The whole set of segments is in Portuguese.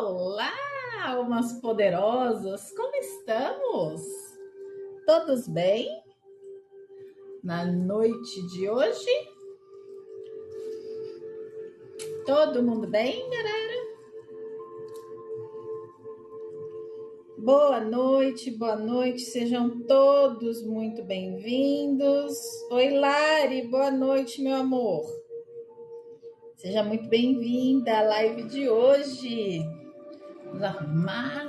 Olá, almas poderosas, como estamos? Todos bem? Na noite de hoje? Todo mundo bem, galera? Boa noite, sejam todos muito bem-vindos. Oi, Lari, boa noite, meu amor. Seja muito bem-vinda à live de hoje. Vamos arrumar.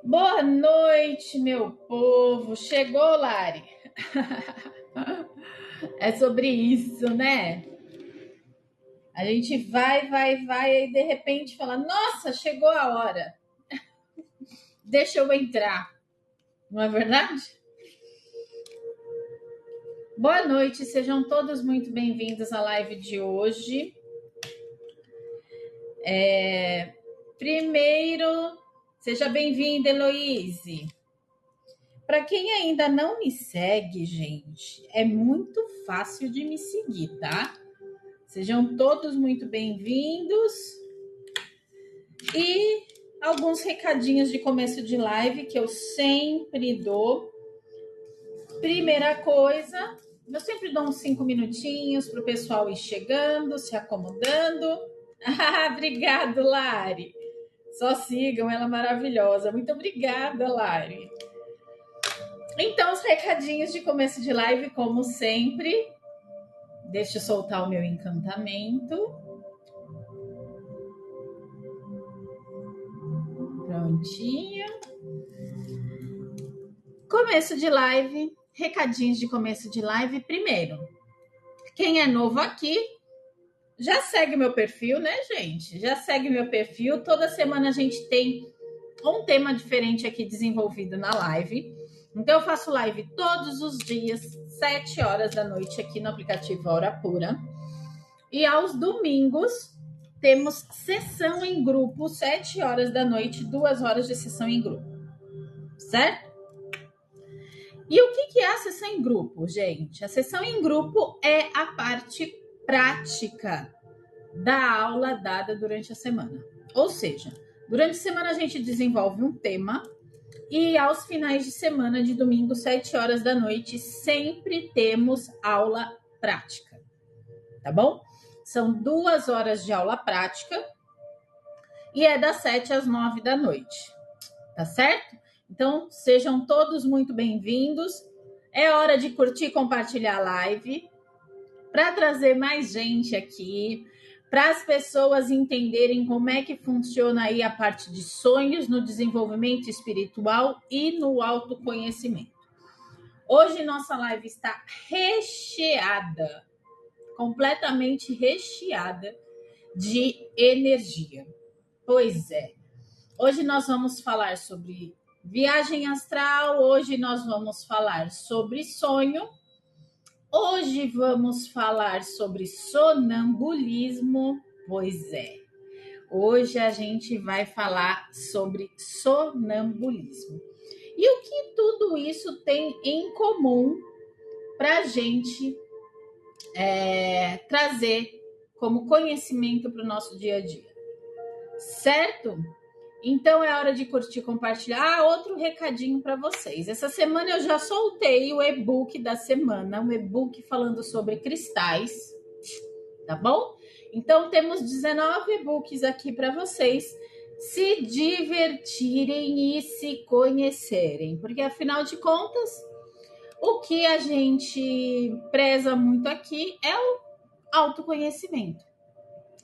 Boa noite, meu povo. Chegou, Lari? É sobre isso, né? A gente vai, e de repente fala, nossa, chegou a hora. Deixa eu entrar. Não é verdade? Boa noite, sejam todos muito bem-vindos à live de hoje. Primeiro, seja bem-vinda, Heloíse. Para quem ainda não me segue, gente, é muito fácil de me seguir, tá? Sejam todos muito bem-vindos. E alguns recadinhos de começo de live que eu sempre dou. Primeira coisa, eu sempre dou uns 5 minutinhos para o pessoal ir chegando, se acomodando. Obrigado, Lari. Só sigam, ela é maravilhosa. Muito obrigada, Lari. Então, os recadinhos de começo de live, como sempre. Deixa eu soltar o meu encantamento. Prontinho. Começo de live. Recadinhos de começo de live. Primeiro, quem é novo aqui, já segue meu perfil, né, gente? Já segue meu perfil. Toda semana a gente tem um tema diferente aqui desenvolvido na live. Então, eu faço live todos os dias, 7 horas da noite, aqui no aplicativo Hora Pura. E aos domingos, temos sessão em grupo, 7 horas da noite, 2 horas de sessão em grupo. Certo? E o que é a sessão em grupo, gente? A sessão em grupo é a parte prática da aula dada durante a semana. Ou seja, durante a semana a gente desenvolve um tema e aos finais de semana, de domingo, 7 horas da noite, sempre temos aula prática. Tá bom? São 2 horas de aula prática e é das 7 às 9 da noite. Tá certo? Então, sejam todos muito bem-vindos. É hora de curtir e compartilhar a live para trazer mais gente aqui, para as pessoas entenderem como é que funciona aí a parte de sonhos no desenvolvimento espiritual e no autoconhecimento. Hoje nossa live está recheada, completamente recheada de energia. Pois é. Hoje nós vamos falar sobre viagem astral, hoje nós vamos falar sobre sonho, hoje vamos falar sobre sonambulismo, pois é. Hoje a gente vai falar sobre sonambulismo. E o que tudo isso tem em comum para a gente trazer como conhecimento para o nosso dia a dia. Certo? Então é hora de curtir e compartilhar. Outro recadinho para vocês. Essa semana eu já soltei o e-book da semana, um e-book falando sobre cristais, tá bom? Então temos 19 e-books aqui para vocês se divertirem e se conhecerem, porque afinal de contas, o que a gente preza muito aqui é o autoconhecimento.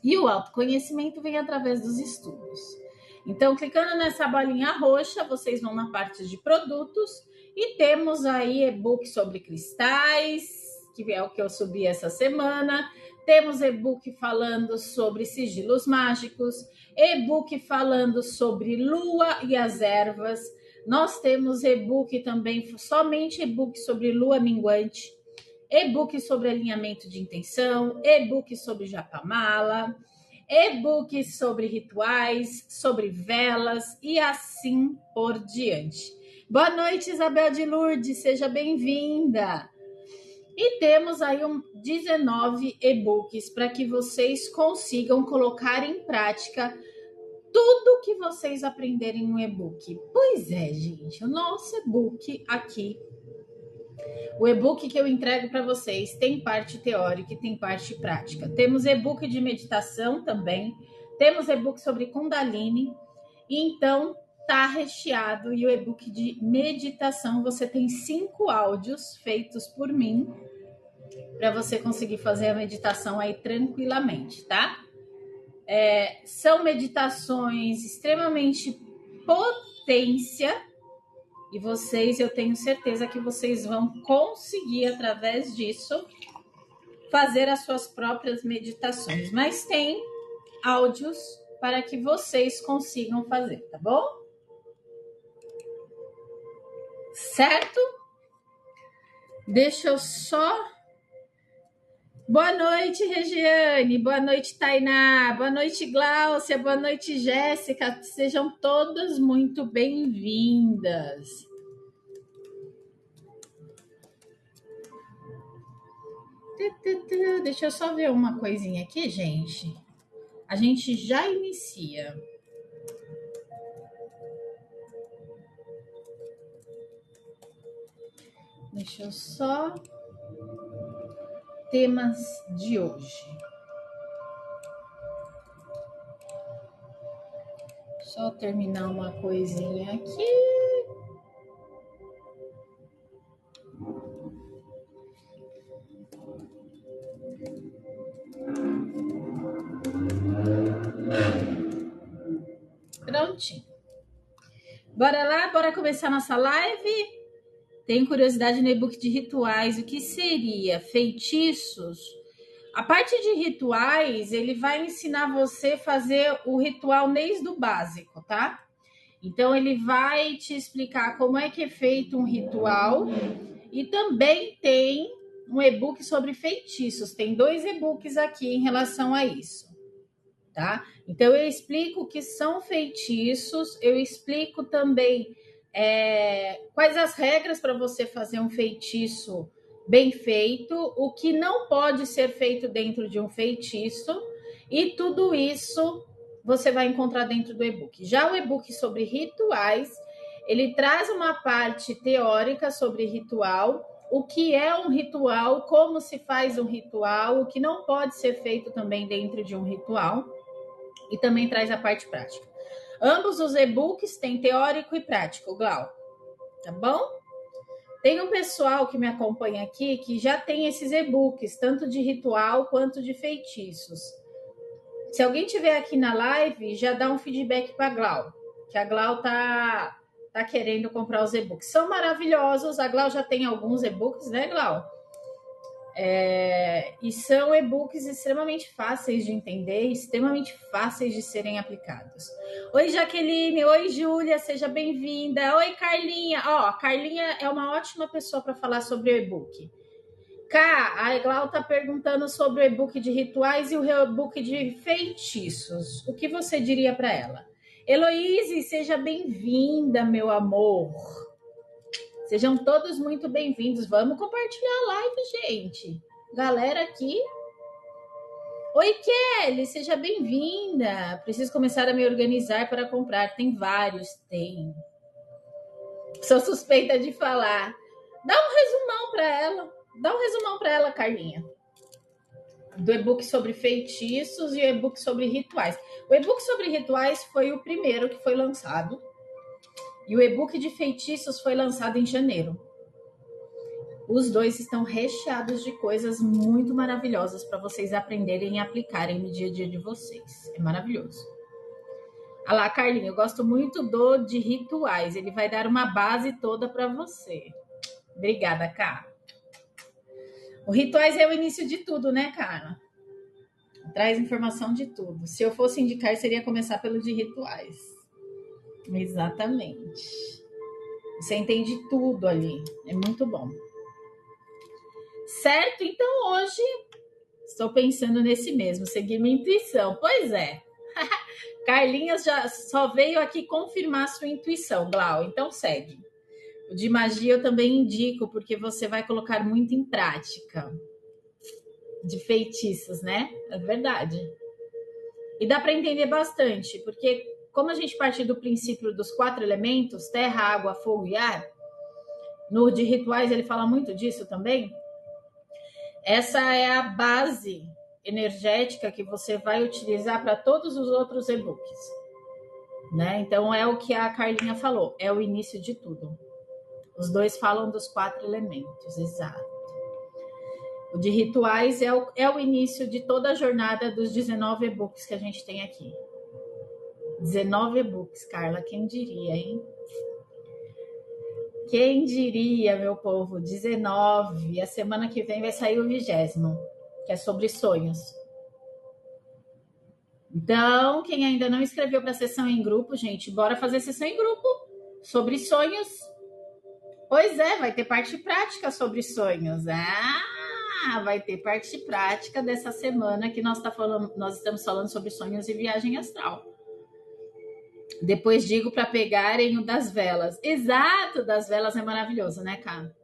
E o autoconhecimento vem através dos estudos. Então, clicando nessa bolinha roxa, vocês vão na parte de produtos e temos aí e-book sobre cristais, que é o que eu subi essa semana. Temos e-book falando sobre sigilos mágicos, e-book falando sobre lua e as ervas. Nós temos e-book também, somente e-book sobre lua minguante, e-book sobre alinhamento de intenção, e-book sobre japamala, e-book sobre rituais, sobre velas e assim por diante. Boa noite, Isabel de Lourdes, seja bem-vinda. E temos aí 19 e-books para que vocês consigam colocar em prática tudo que vocês aprenderem no e-book. Pois é, gente, o nosso e-book aqui, o e-book que eu entrego para vocês tem parte teórica e tem parte prática. Temos e-book de meditação também, temos e-book sobre Kundalini, então tá recheado. E o e-book de meditação, você tem 5 áudios feitos por mim para você conseguir fazer a meditação aí tranquilamente, tá? São meditações extremamente potência, e vocês, eu tenho certeza que vocês vão conseguir, através disso, fazer as suas próprias meditações. Mas tem áudios para que vocês consigam fazer, tá bom? Certo? Deixa eu só... Boa noite, Regiane. Boa noite, Tainá. Boa noite, Gláucia. Boa noite, Jéssica. Sejam todas muito bem-vindas. Deixa eu só ver uma coisinha aqui, gente. A gente já inicia. Deixa eu só... Temas de hoje. Só terminar uma coisinha aqui. Prontinho. Bora lá, bora começar nossa live. Tem curiosidade no e-book de rituais, o que seria? Feitiços? A parte de rituais, ele vai ensinar você a fazer o ritual desde o básico, tá? Então, ele vai te explicar como é que é feito um ritual. E também tem um e-book sobre feitiços. Tem 2 e-books aqui em relação a isso, tá? Então, eu explico o que são feitiços, eu explico também... quais as regras para você fazer um feitiço bem feito, o que não pode ser feito dentro de um feitiço, e tudo isso você vai encontrar dentro do e-book. Já o e-book sobre rituais, ele traz uma parte teórica sobre ritual, o que é um ritual, como se faz um ritual, o que não pode ser feito também dentro de um ritual, e também traz a parte prática. Ambos os e-books têm teórico e prático, Glau, tá bom? Tem um pessoal que me acompanha aqui que já tem esses e-books, tanto de ritual quanto de feitiços. Se alguém tiver aqui na live, já dá um feedback para a Glau, que a Glau tá querendo comprar os e-books. São maravilhosos, a Glau já tem alguns e-books, né, Glau? E são e-books extremamente fáceis de entender, extremamente fáceis de serem aplicados. Oi, Jaqueline. Oi, Júlia. Seja bem-vinda. Oi, Carlinha. A Carlinha é uma ótima pessoa para falar sobre o e-book. A Glau está perguntando sobre o e-book de rituais e o e-book de feitiços. O que você diria para ela? Heloíse, seja bem-vinda, meu amor. Sejam todos muito bem-vindos. Vamos compartilhar a live, gente. Galera aqui. Oi, Kelly, seja bem-vinda. Preciso começar a me organizar para comprar. Tem vários, tem. Sou suspeita de falar. Dá um resumão para ela. Carlinha. Do e-book sobre feitiços e o e-book sobre rituais. O e-book sobre rituais foi o primeiro que foi lançado. E o e-book de feitiços foi lançado em janeiro. Os 2 estão recheados de coisas muito maravilhosas para vocês aprenderem e aplicarem no dia a dia de vocês. É maravilhoso. Olha lá, Carlinhos, eu gosto muito do de rituais. Ele vai dar uma base toda para você. Obrigada, Cá. O rituais é o início de tudo, né, Cara? Traz informação de tudo. Se eu fosse indicar, seria começar pelo de rituais. Exatamente. Você entende tudo ali. É muito bom. Certo? Então, hoje, estou pensando nesse mesmo, seguir minha intuição. Pois é. Carlinhos já só veio aqui confirmar sua intuição, Glau. Então, segue. O de magia eu também indico, porque você vai colocar muito em prática. De feitiços, né? É verdade. E dá para entender bastante, porque como a gente parte do princípio dos 4 elementos, terra, água, fogo e ar, no de rituais ele fala muito disso também. Essa é a base energética que você vai utilizar para todos os outros e-books, né? Então é o que a Carlinha falou, é o início de tudo. Os dois falam dos 4 elementos, exato. O de rituais é o início de toda a jornada dos 19 e-books que a gente tem aqui. 19 e-books, Carla, quem diria, hein? Quem diria, meu povo? 19. A semana que vem vai sair o 20º, que é sobre sonhos. Então, quem ainda não escreveu para a sessão em grupo, gente, bora fazer sessão em grupo sobre sonhos. Pois é, vai ter parte prática sobre sonhos. Vai ter parte prática dessa semana que nós estamos falando sobre sonhos e viagem astral. Depois digo para pegarem o das velas. Exato, das velas é maravilhoso, né, cara?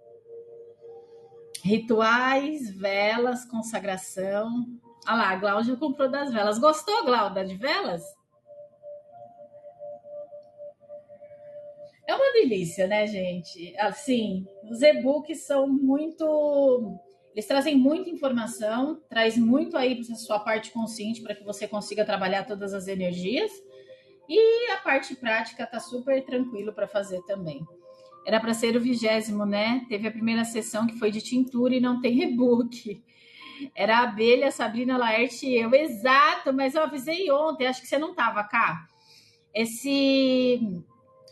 Rituais, velas, consagração. Olha lá, a Gláudia comprou das velas. Gostou, Gláudia, de velas? É uma delícia, né, gente? Assim, os e-books são muito... Eles trazem muita informação, traz muito aí para a sua parte consciente para que você consiga trabalhar todas as energias. E a parte prática tá super tranquilo para fazer também. Era para ser o 20º, né? Teve a primeira sessão que foi de tintura e não tem e-book. Era a abelha, Sabrina Laerte e eu. Exato, mas eu avisei ontem, acho que você não estava cá.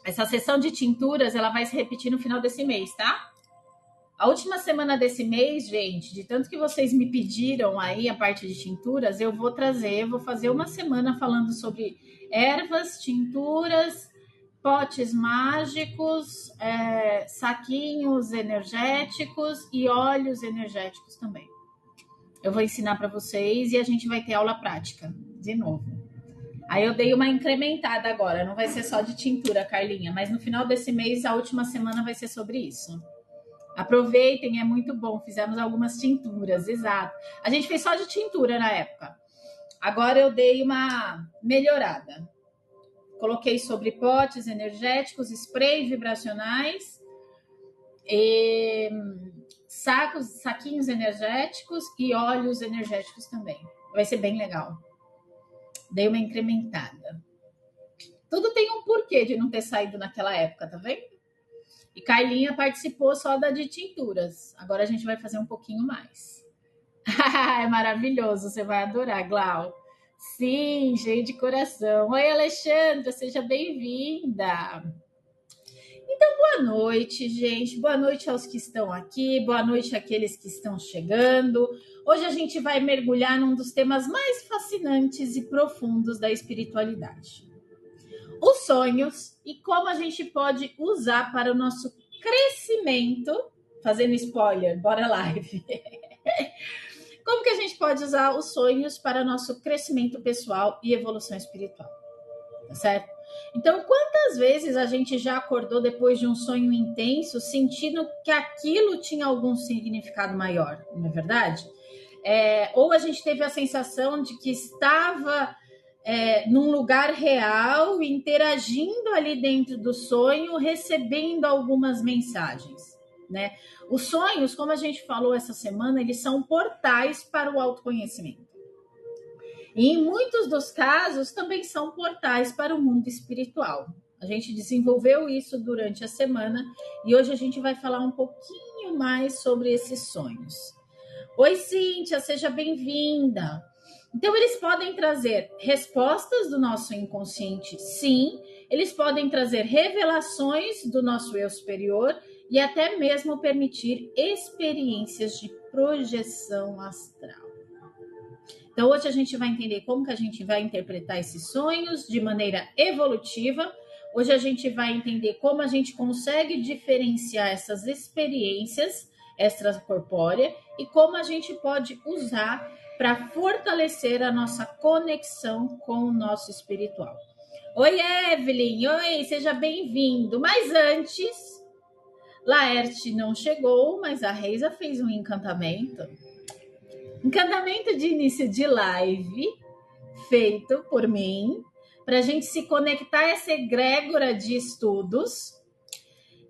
Essa sessão de tinturas, ela vai se repetir no final desse mês, tá? A última semana desse mês, gente, de tanto que vocês me pediram aí a parte de tinturas, eu vou fazer uma semana falando sobre ervas, tinturas, potes mágicos, saquinhos energéticos e óleos energéticos também. Eu vou ensinar para vocês e a gente vai ter aula prática de novo. Aí eu dei uma incrementada agora, não vai ser só de tintura, Carlinha, mas no final desse mês, a última semana vai ser sobre isso. Aproveitem, é muito bom. Fizemos algumas tinturas, exato. A gente fez só de tintura na época. Agora eu dei uma melhorada. Coloquei sobre potes energéticos, spray vibracionais, saquinhos energéticos e óleos energéticos também. Vai ser bem legal. Dei uma incrementada. Tudo tem um porquê de não ter saído naquela época, tá vendo? E Carlinha participou só da de tinturas. Agora a gente vai fazer um pouquinho mais. É maravilhoso, você vai adorar, Glau. Sim, cheio de coração. Oi, Alexandra, seja bem-vinda. Então, boa noite, gente. Boa noite aos que estão aqui. Boa noite àqueles que estão chegando. Hoje a gente vai mergulhar num dos temas mais fascinantes e profundos da espiritualidade. Os sonhos e como a gente pode usar para o nosso crescimento, fazendo spoiler, bora live. Como que a gente pode usar os sonhos para o nosso crescimento pessoal e evolução espiritual, tá certo? Então, quantas vezes a gente já acordou depois de um sonho intenso, sentindo que aquilo tinha algum significado maior, não é verdade? Ou a gente teve a sensação de que estava num lugar real, interagindo ali dentro do sonho, recebendo algumas mensagens, né? Os sonhos, como a gente falou essa semana, eles são portais para o autoconhecimento. E em muitos dos casos também são portais para o mundo espiritual. A gente desenvolveu isso durante a semana e hoje a gente vai falar um pouquinho mais sobre esses sonhos. Oi, Cíntia, seja bem-vinda. Então, eles podem trazer respostas do nosso inconsciente, sim. Eles podem trazer revelações do nosso eu superior e até mesmo permitir experiências de projeção astral. Então, hoje a gente vai entender como que a gente vai interpretar esses sonhos de maneira evolutiva. Hoje a gente vai entender como a gente consegue diferenciar essas experiências extracorpóreas e como a gente pode usar para fortalecer a nossa conexão com o nosso espiritual. Oi, Evelyn! Oi, seja bem-vindo! Mas antes, Laerte não chegou, mas a Reisa fez um encantamento. Encantamento de início de live, feito por mim, para a gente se conectar a essa egrégora de estudos.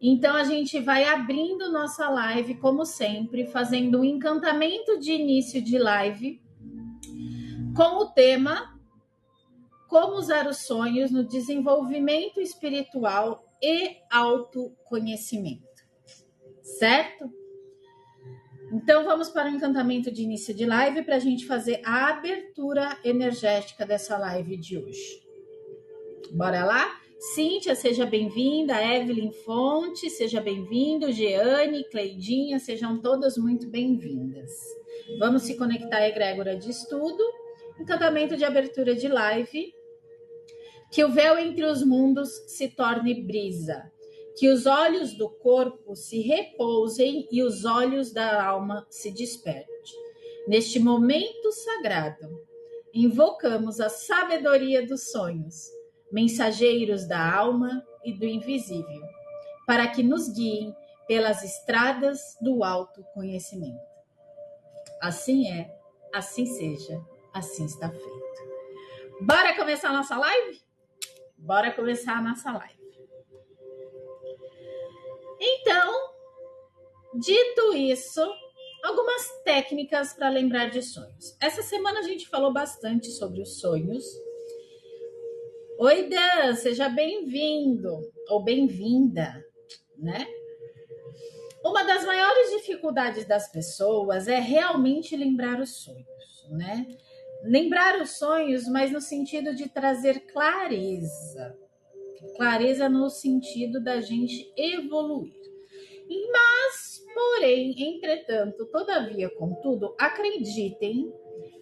Então, a gente vai abrindo nossa live, como sempre, fazendo um encantamento de início de live com o tema Como usar os sonhos no desenvolvimento espiritual e autoconhecimento. Certo? Então, vamos para o encantamento de início de live para a gente fazer a abertura energética dessa live de hoje. Bora lá? Cíntia, seja bem-vinda. Evelyn Fonte, seja bem-vindo. Jeane, Cleidinha, sejam todas muito bem-vindas. Vamos se conectar à egrégora de estudo. Encantamento de abertura de live. Que o véu entre os mundos se torne brisa. Que os olhos do corpo se repousem e os olhos da alma se desperte. Neste momento sagrado, invocamos a sabedoria dos sonhos, mensageiros da alma e do invisível, para que nos guiem pelas estradas do autoconhecimento. Assim é, assim seja, assim está feito. Bora começar a nossa live? Bora começar a nossa live. Então, dito isso, algumas técnicas para lembrar de sonhos. Essa semana a gente falou bastante sobre os sonhos. Oi, Dan, seja bem-vindo ou bem-vinda, né? Uma das maiores dificuldades das pessoas é realmente lembrar os sonhos, né? Lembrar os sonhos, mas no sentido de trazer clareza. Clareza no sentido da gente evoluir. Mas, porém, entretanto, todavia, contudo, acreditem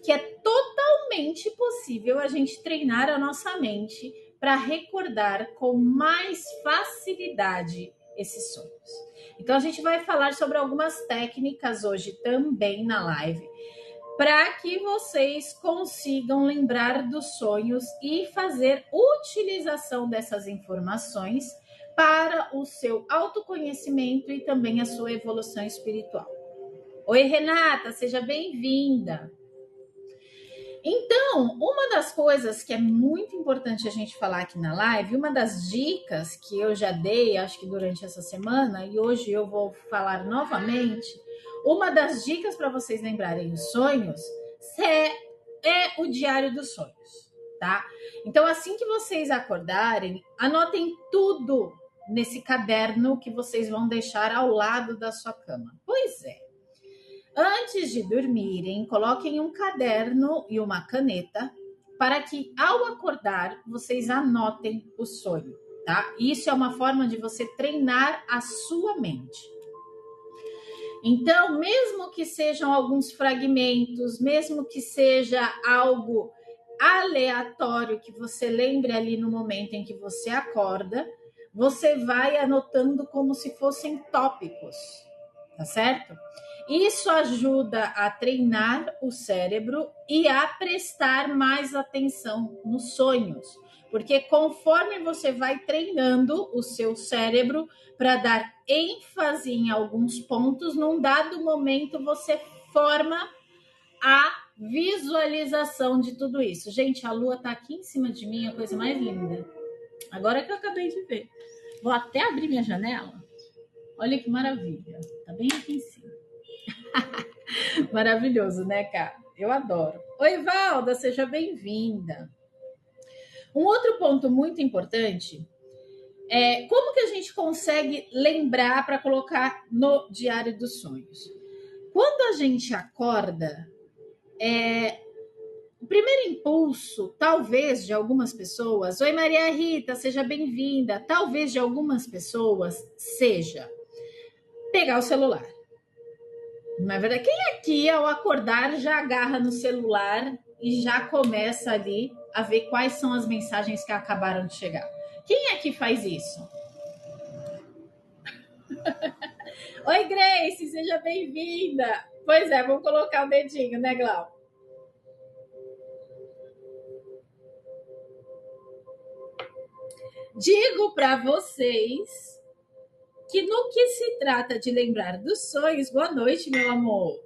que é totalmente possível a gente treinar a nossa mente para recordar com mais facilidade esses sonhos. Então, a gente vai falar sobre algumas técnicas hoje também na live, para que vocês consigam lembrar dos sonhos e fazer utilização dessas informações para o seu autoconhecimento e também a sua evolução espiritual. Oi, Renata, seja bem-vinda. Então, uma das coisas que é muito importante a gente falar aqui na live, uma das dicas que eu já dei, acho que durante essa semana, e hoje eu vou falar novamente, uma das dicas para vocês lembrarem os sonhos é o diário dos sonhos, tá? Então, assim que vocês acordarem, anotem tudo nesse caderno que vocês vão deixar ao lado da sua cama. Pois é. Antes de dormirem, coloquem um caderno e uma caneta para que, ao acordar, vocês anotem o sonho, tá? Isso é uma forma de você treinar a sua mente. Então, mesmo que sejam alguns fragmentos, mesmo que seja algo aleatório que você lembre ali no momento em que você acorda, você vai anotando como se fossem tópicos, tá certo? Isso ajuda a treinar o cérebro e a prestar mais atenção nos sonhos, porque conforme você vai treinando o seu cérebro para dar ênfase em alguns pontos, num dado momento você forma a visualização de tudo isso. Gente, a lua tá aqui em cima de mim, a coisa mais linda. Agora que eu acabei de ver. Vou até abrir minha janela. Olha que maravilha. Tá bem aqui em cima. Maravilhoso, né, cara? Eu adoro. Oi, Valda, seja bem-vinda. Um outro ponto muito importante é como que a gente consegue lembrar para colocar no diário dos sonhos. Quando a gente acorda, o primeiro impulso, talvez, de algumas pessoas... Oi, Maria Rita, seja bem-vinda. Talvez de algumas pessoas seja pegar o celular. Na verdade, quem aqui, ao acordar, já agarra no celular e já começa ali a ver quais são as mensagens que acabaram de chegar? Quem aqui faz isso? Oi, Grace, seja bem-vinda. Pois é, vamos colocar o dedinho, né, Glau? Digo para vocês que no que se trata de lembrar dos sonhos, boa noite, meu amor.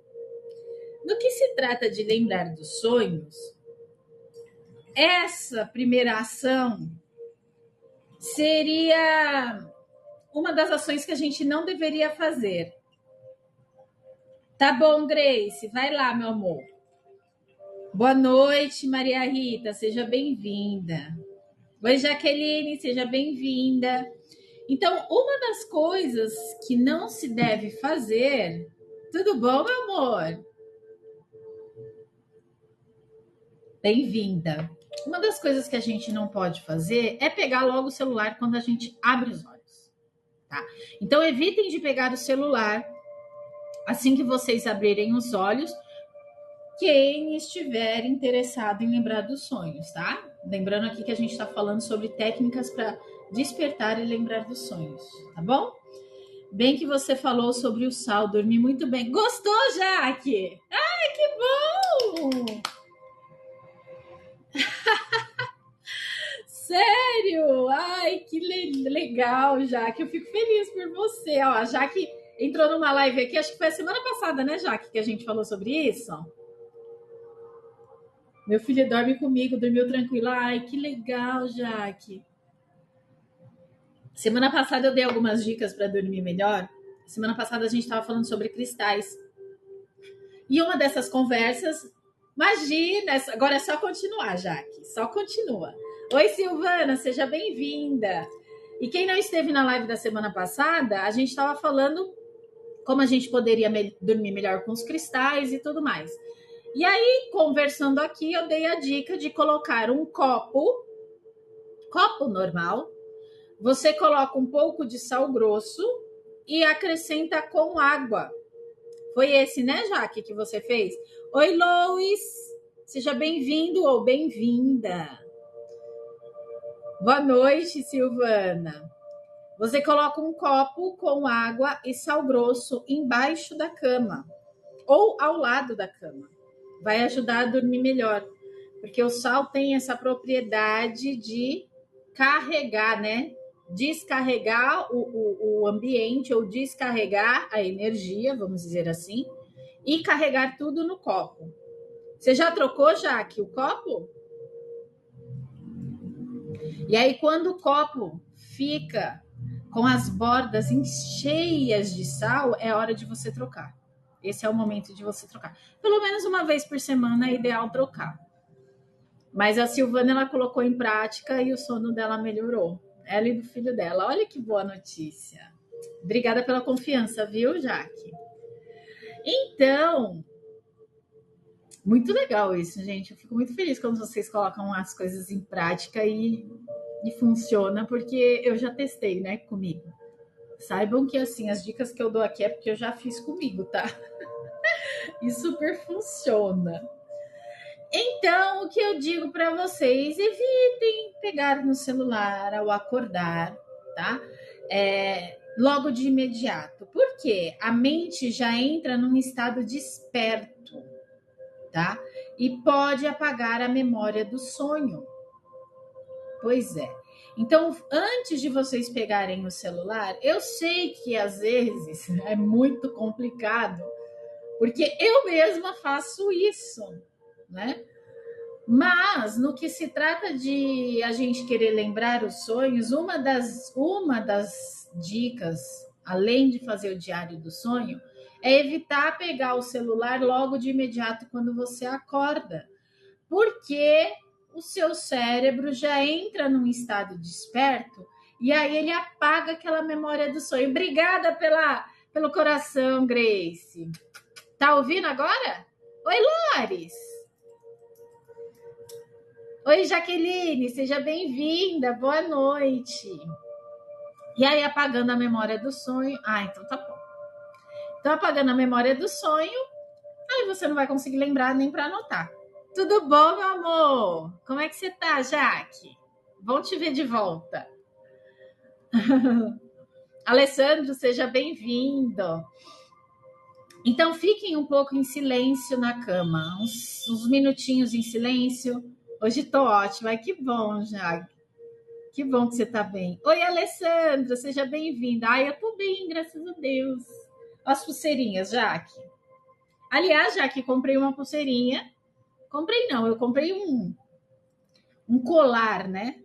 No que se trata de lembrar dos sonhos, essa primeira ação seria uma das ações que a gente não deveria fazer. Tá bom, Grace, vai lá, meu amor. Boa noite, Maria Rita, seja bem-vinda. Oi, Jaqueline, seja bem-vinda. Então, uma das coisas que não se deve fazer... Tudo bom, meu amor? Bem-vinda. Uma das coisas que a gente não pode fazer é pegar logo o celular quando a gente abre os olhos, tá? Então, evitem de pegar o celular assim que vocês abrirem os olhos, quem estiver interessado em lembrar dos sonhos, tá? Lembrando aqui que a gente está falando sobre técnicas para despertar e lembrar dos sonhos, tá bom? Bem que você falou sobre o sal, dormi muito bem. Gostou, Jaque? Ai, que bom! Sério? Ai, que legal, Jaque. Eu fico feliz por você. Ó, a Jaque entrou numa live aqui, acho que foi a semana passada, né, Jaque, que a gente falou sobre isso. Meu filho dorme comigo, dormiu tranquilo. Ai, que legal, Jaque. Semana passada eu dei algumas dicas para dormir melhor. Semana passada a gente estava falando sobre cristais. E uma dessas conversas, imagina, agora é só continuar, Jaque, só continua. Oi, Silvana, seja bem-vinda. E quem não esteve na live da semana passada, a gente estava falando como a gente poderia dormir melhor com os cristais e tudo mais. E aí, conversando aqui, eu dei a dica de colocar um copo normal, você coloca um pouco de sal grosso e acrescenta com água. Foi esse, né, Jaque, que você fez? Oi, Lois, seja bem-vindo ou bem-vinda. Boa noite, Silvana. Você coloca um copo com água e sal grosso embaixo da cama ou ao lado da cama. Vai ajudar a dormir melhor, porque o sal tem essa propriedade de carregar, né? Descarregar o ambiente ou descarregar a energia, vamos dizer assim, e carregar tudo no copo. Você já trocou, Jaque, o copo? E aí, quando o copo fica com as bordas cheias de sal, é hora de você trocar. Esse é o momento de você trocar. Pelo menos uma vez por semana é ideal trocar. Mas a Silvana, ela colocou em prática e o sono dela melhorou. Ela e do filho dela. Olha que boa notícia. Obrigada pela confiança, viu, Jaque? Então, muito legal isso, gente. Eu fico muito feliz quando vocês colocam as coisas em prática e funciona, porque eu já testei, né, comigo. Saibam que, assim, as dicas que eu dou aqui é porque eu já fiz comigo, tá? E super funciona. Então, o que eu digo para vocês, evitem pegar no celular ao acordar, tá? Logo de imediato. Por quê? A mente já entra num estado desperto, tá? E pode apagar a memória do sonho. Pois é. Então, antes de vocês pegarem o celular, eu sei que às vezes é muito complicado, porque eu mesma faço isso, né? Mas no que se trata de a gente querer lembrar os sonhos, uma das dicas, além de fazer o diário do sonho, é evitar pegar o celular logo de imediato quando você acorda, porque o seu cérebro já entra num estado desperto e aí ele apaga aquela memória do sonho. Obrigada pelo coração, Grace. Tá ouvindo agora? Oi, Lores. Oi, Jaqueline, seja bem-vinda, boa noite. E aí, apagando a memória do sonho. Ah, então tá bom. Então, apagando a memória do sonho, aí você não vai conseguir lembrar nem para anotar. Tudo bom, meu amor? Como é que você tá, Jaque? Bom te ver de volta. Alessandro, seja bem-vindo. Então, fiquem um pouco em silêncio na cama, uns minutinhos em silêncio. Hoje tô ótima, que bom, Jaque. Que bom que você está bem. Oi, Alessandra, seja bem-vinda. Ai, eu estou bem, graças a Deus. As pulseirinhas, Jaque. Aliás, Jaque, comprei uma pulseirinha. Comprei não, eu comprei um colar, né?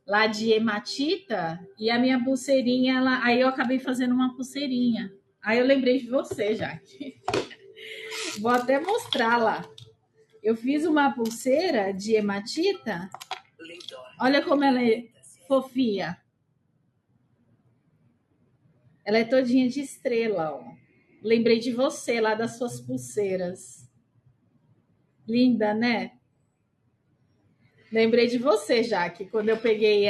Lá de hematita. E a minha pulseirinha, aí eu acabei fazendo uma pulseirinha. Aí eu lembrei de você, Jaque. Vou até mostrar lá. Eu fiz uma pulseira de hematita. Olha como ela é fofinha. Ela é todinha de estrela, ó. Lembrei de você lá das suas pulseiras. Linda, né? Lembrei de você, Jaque, quando eu peguei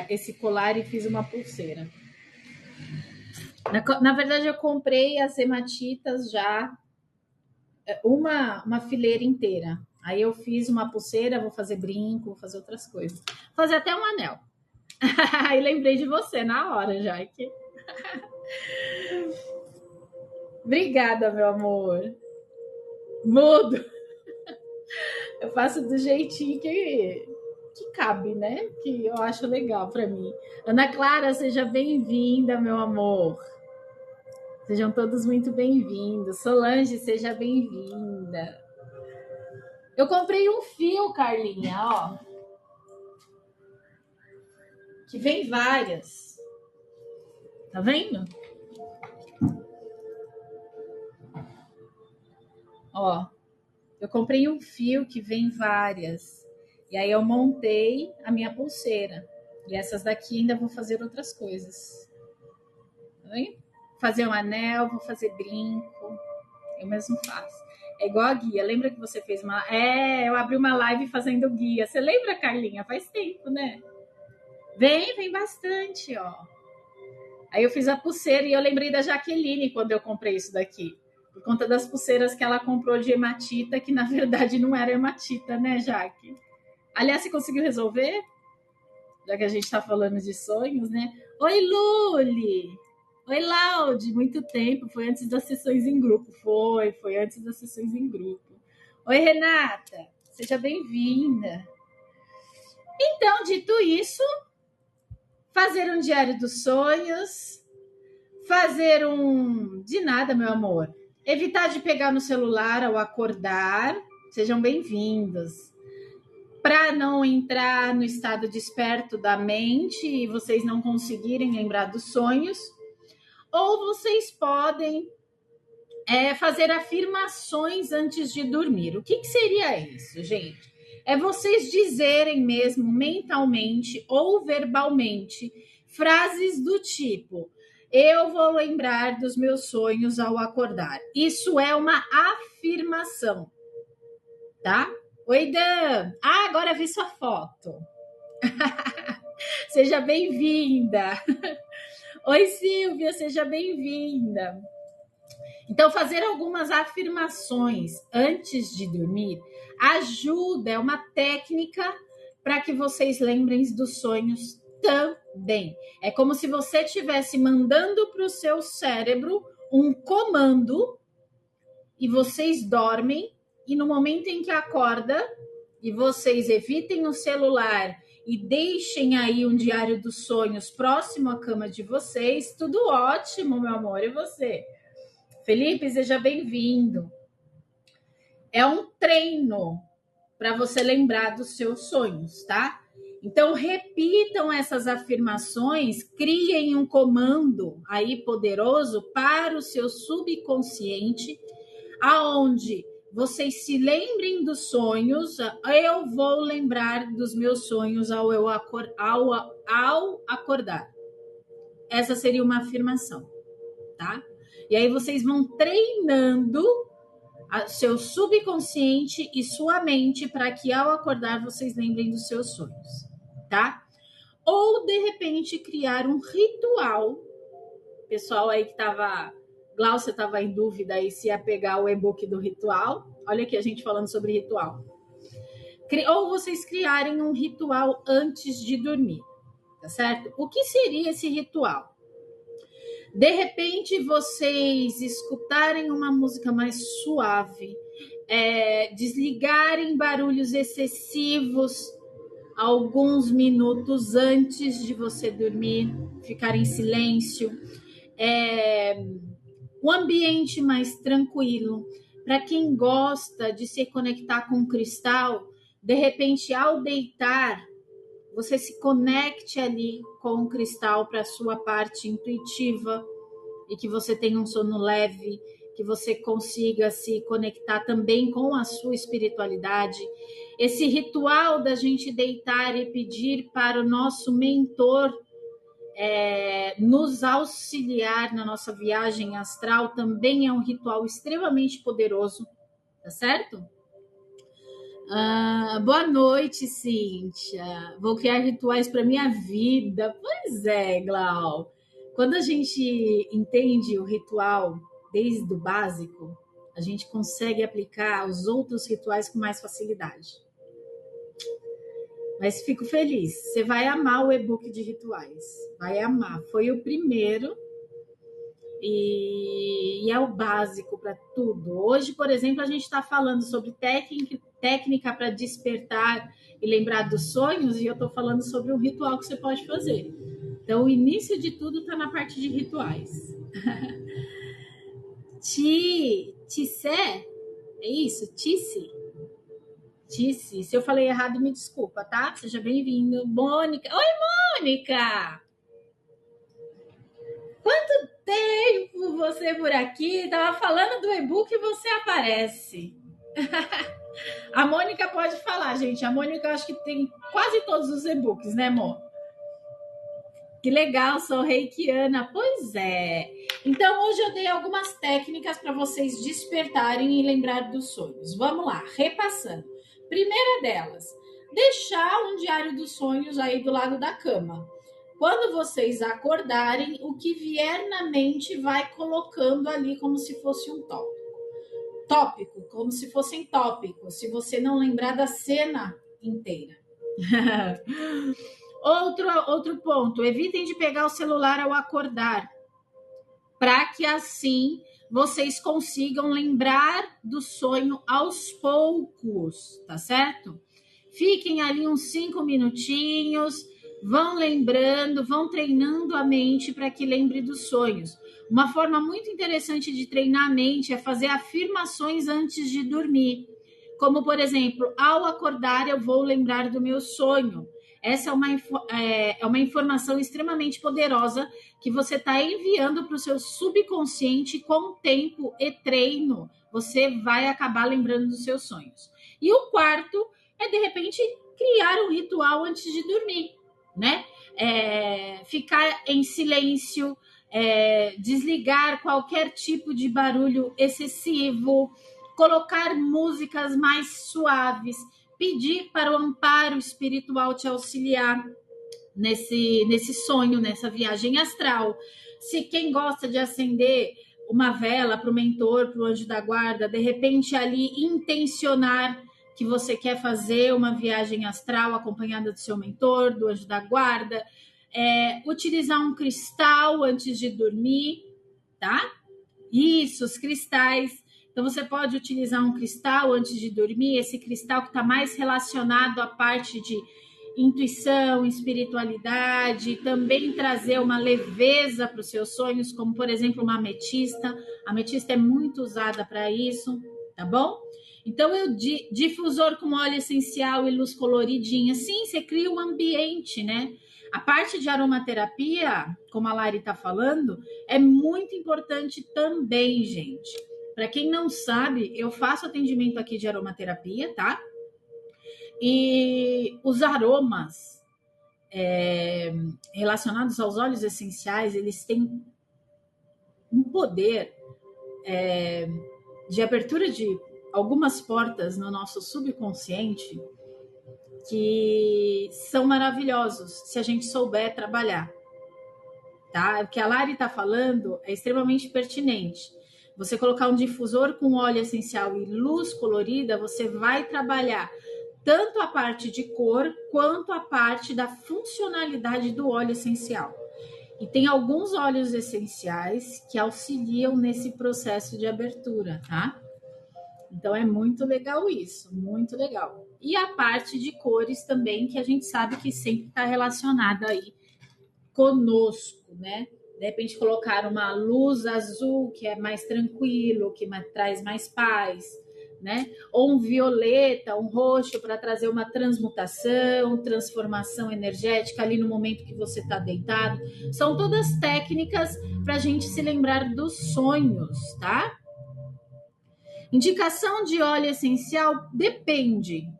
esse colar e fiz uma pulseira. Na verdade, eu comprei as hematitas já, uma fileira inteira. Aí eu fiz uma pulseira, vou fazer brinco, vou fazer outras coisas. Vou fazer até um anel. Aí lembrei de você na hora, Jaque. Obrigada, meu amor. Mudo. Eu faço do jeitinho que cabe, né? Que eu acho legal para mim. Ana Clara, seja bem-vinda, meu amor. Sejam todos muito bem-vindos. Solange, seja bem-vinda. Eu comprei um fio, Carlinha, ó. Que vem várias. Tá vendo? Ó, eu comprei um fio que vem várias. E aí eu montei a minha pulseira. E essas daqui ainda vou fazer outras coisas. Tá vendo? Fazer um anel, vou fazer brinco. Eu mesmo faço. É igual a guia. Lembra que você fez uma... eu abri uma live fazendo guia. Você lembra, Carlinha? Faz tempo, né? Vem bastante, ó. Aí eu fiz a pulseira e eu lembrei da Jaqueline quando eu comprei isso daqui. Por conta das pulseiras que ela comprou de hematita, que na verdade não era hematita, né, Jaque? Aliás, você conseguiu resolver? Já que a gente tá falando de sonhos, né? Oi, Luli! Oi, Laude! Muito tempo, foi antes das sessões em grupo. Foi antes das sessões em grupo. Oi, Renata! Seja bem-vinda. Então, dito isso, fazer um diário dos sonhos, fazer de nada, meu amor. Evitar de pegar no celular ao acordar. Sejam bem-vindos. Para não entrar no estado desperto da mente e vocês não conseguirem lembrar dos sonhos. Ou vocês podem fazer afirmações antes de dormir. O que seria isso, gente? É vocês dizerem mesmo mentalmente ou verbalmente frases do tipo: eu vou lembrar dos meus sonhos ao acordar. Isso é uma afirmação, tá? Oi, Dan. Agora vi sua foto. Seja bem-vinda. Oi, Silvia, seja bem-vinda. Então, fazer algumas afirmações antes de dormir ajuda, é uma técnica para que vocês lembrem dos sonhos também. É como se você estivesse mandando para o seu cérebro um comando e vocês dormem, e no momento em que acorda, e vocês evitem o celular e deixem aí um diário dos sonhos próximo à cama de vocês, tudo ótimo, meu amor, e você? Felipe, seja bem-vindo. É um treino para você lembrar dos seus sonhos, tá? Então, repitam essas afirmações, criem um comando aí poderoso para o seu subconsciente, aonde vocês se lembrem dos sonhos. Eu vou lembrar dos meus sonhos ao acordar. Essa seria uma afirmação, tá? E aí vocês vão treinando seu subconsciente e sua mente para que ao acordar vocês lembrem dos seus sonhos, tá? Ou de repente criar um ritual. Pessoal aí que Glaucia estava em dúvida aí se ia pegar o e-book do ritual. Olha aqui a gente falando sobre ritual. Ou vocês criarem um ritual antes de dormir, tá certo? O que seria esse ritual? De repente, vocês escutarem uma música mais suave, desligarem barulhos excessivos alguns minutos antes de você dormir, ficar em silêncio, um ambiente mais tranquilo. Para quem gosta de se conectar com o cristal, de repente, ao deitar, você se conecte ali com o cristal para a sua parte intuitiva e que você tenha um sono leve, que você consiga se conectar também com a sua espiritualidade. Esse ritual da gente deitar e pedir para o nosso mentor nos auxiliar na nossa viagem astral também é um ritual extremamente poderoso, tá certo? Boa noite, Cíntia. Vou criar rituais para minha vida. Pois é, Glau. Quando a gente entende o ritual desde o básico, a gente consegue aplicar os outros rituais com mais facilidade. Mas fico feliz. Você vai amar o e-book de rituais. Vai amar. Foi o primeiro e é o básico para tudo. Hoje, por exemplo, a gente está falando sobre técnica para despertar e lembrar dos sonhos, e eu estou falando sobre um ritual que você pode fazer. Então, o início de tudo está na parte de rituais. Tissé? É isso? Tice, se eu falei errado, me desculpa, tá? Seja bem-vindo. Mônica. Oi, Mônica! Quanto tempo você por aqui? Tava falando do e-book e você aparece. A Mônica pode falar, gente. A Mônica, eu acho que tem quase todos os e-books, né, Mô? Que legal, sou reikiana. Pois é. Então, hoje eu dei algumas técnicas para vocês despertarem e lembrar dos sonhos. Vamos lá, repassando. Primeira delas, deixar um diário dos sonhos aí do lado da cama. Quando vocês acordarem, o que vier na mente vai colocando ali como se fosse um tópico, como se fossem tópicos, se você não lembrar da cena inteira. Outro ponto, evitem de pegar o celular ao acordar, para que assim vocês consigam lembrar do sonho aos poucos, tá certo? Fiquem ali uns 5 minutinhos, vão lembrando, vão treinando a mente para que lembre dos sonhos. Uma forma muito interessante de treinar a mente é fazer afirmações antes de dormir. Como, por exemplo, ao acordar eu vou lembrar do meu sonho. Essa é uma informação extremamente poderosa que você está enviando para o seu subconsciente. Com tempo e treino, você vai acabar lembrando dos seus sonhos. E o quarto é, de repente, criar um ritual antes de dormir, né? Ficar em silêncio, desligar qualquer tipo de barulho excessivo, colocar músicas mais suaves, pedir para o amparo espiritual te auxiliar nesse sonho, nessa viagem astral. Se quem gosta de acender uma vela para o mentor, para o anjo da guarda, de repente ali intencionar que você quer fazer uma viagem astral acompanhada do seu mentor, do anjo da guarda, utilizar um cristal antes de dormir, tá? Isso, os cristais. Então, você pode utilizar um cristal antes de dormir, esse cristal que está mais relacionado à parte de intuição, espiritualidade, também trazer uma leveza para os seus sonhos, como, por exemplo, uma ametista. A ametista é muito usada para isso, tá bom? Então, difusor com óleo essencial e luz coloridinha. Sim, você cria um ambiente, né? A parte de aromaterapia, como a Lari está falando, é muito importante também, gente. Para quem não sabe, eu faço atendimento aqui de aromaterapia, tá? E os aromas relacionados aos óleos essenciais, eles têm um poder de abertura de algumas portas no nosso subconsciente que são maravilhosos se a gente souber trabalhar, tá? O que a Lari está falando é extremamente pertinente. Você colocar um difusor com óleo essencial e luz colorida, você vai trabalhar tanto a parte de cor quanto a parte da funcionalidade do óleo essencial. E tem alguns óleos essenciais que auxiliam nesse processo de abertura, tá? Então é muito legal isso, muito legal. e a parte de cores também, que a gente sabe que sempre está relacionada aí conosco, né? De repente colocar uma luz azul, que é mais tranquilo, que traz mais paz, né? Ou um violeta, um roxo, para trazer uma transmutação, transformação energética ali no momento que você está deitado. São todas técnicas para a gente se lembrar dos sonhos, tá? Indicação de óleo essencial depende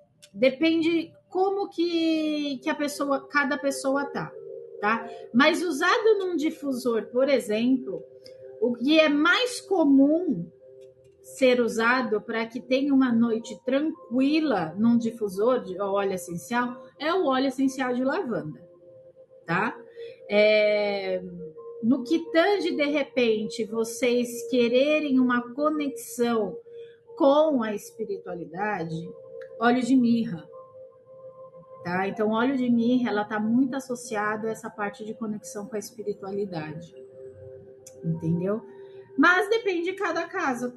como que a pessoa, cada pessoa tá? Mas usado num difusor, por exemplo, o que é mais comum ser usado para que tenha uma noite tranquila num difusor de óleo essencial é o óleo essencial de lavanda, tá? No que tange, de repente, vocês quererem uma conexão com a espiritualidade, óleo de mirra, tá? Então, o óleo de mirra, ela tá muito associada a essa parte de conexão com a espiritualidade, entendeu? Mas depende de cada caso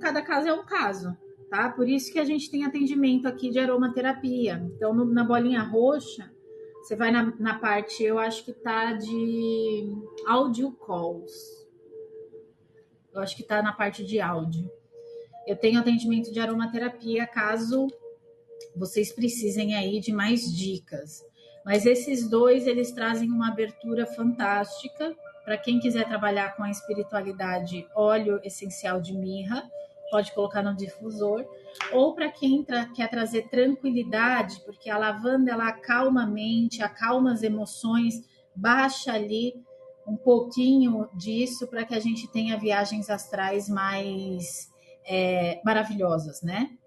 é um caso, tá? Por isso que a gente tem atendimento aqui de aromaterapia. Então, na bolinha roxa, você vai na parte, eu acho que tá de audio calls. Eu acho que tá na parte de áudio. Eu tenho atendimento de aromaterapia, caso vocês precisem aí de mais dicas. Mas esses dois, eles trazem uma abertura fantástica para quem quiser trabalhar com a espiritualidade, óleo essencial de mirra, pode colocar no difusor, ou para quem quer trazer tranquilidade, porque a lavanda, ela acalma a mente, acalma as emoções, baixa ali um pouquinho disso para que a gente tenha viagens astrais mais maravilhosas, né?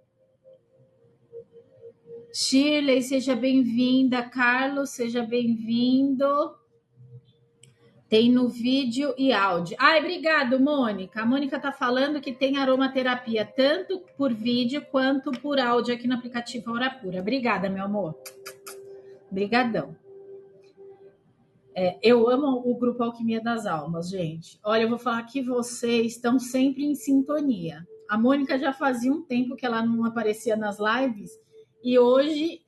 Shirley, seja bem-vinda. Carlos, seja bem-vindo. Tem no vídeo e áudio. Ai, obrigado, Mônica. A Mônica tá falando que tem aromaterapia tanto por vídeo quanto por áudio aqui no aplicativo Hora Pura. Obrigada, meu amor. Obrigadão. Eu amo o grupo Alquimia das Almas, gente. Olha, eu vou falar que vocês estão sempre em sintonia. A Mônica já fazia um tempo que ela não aparecia nas lives e hoje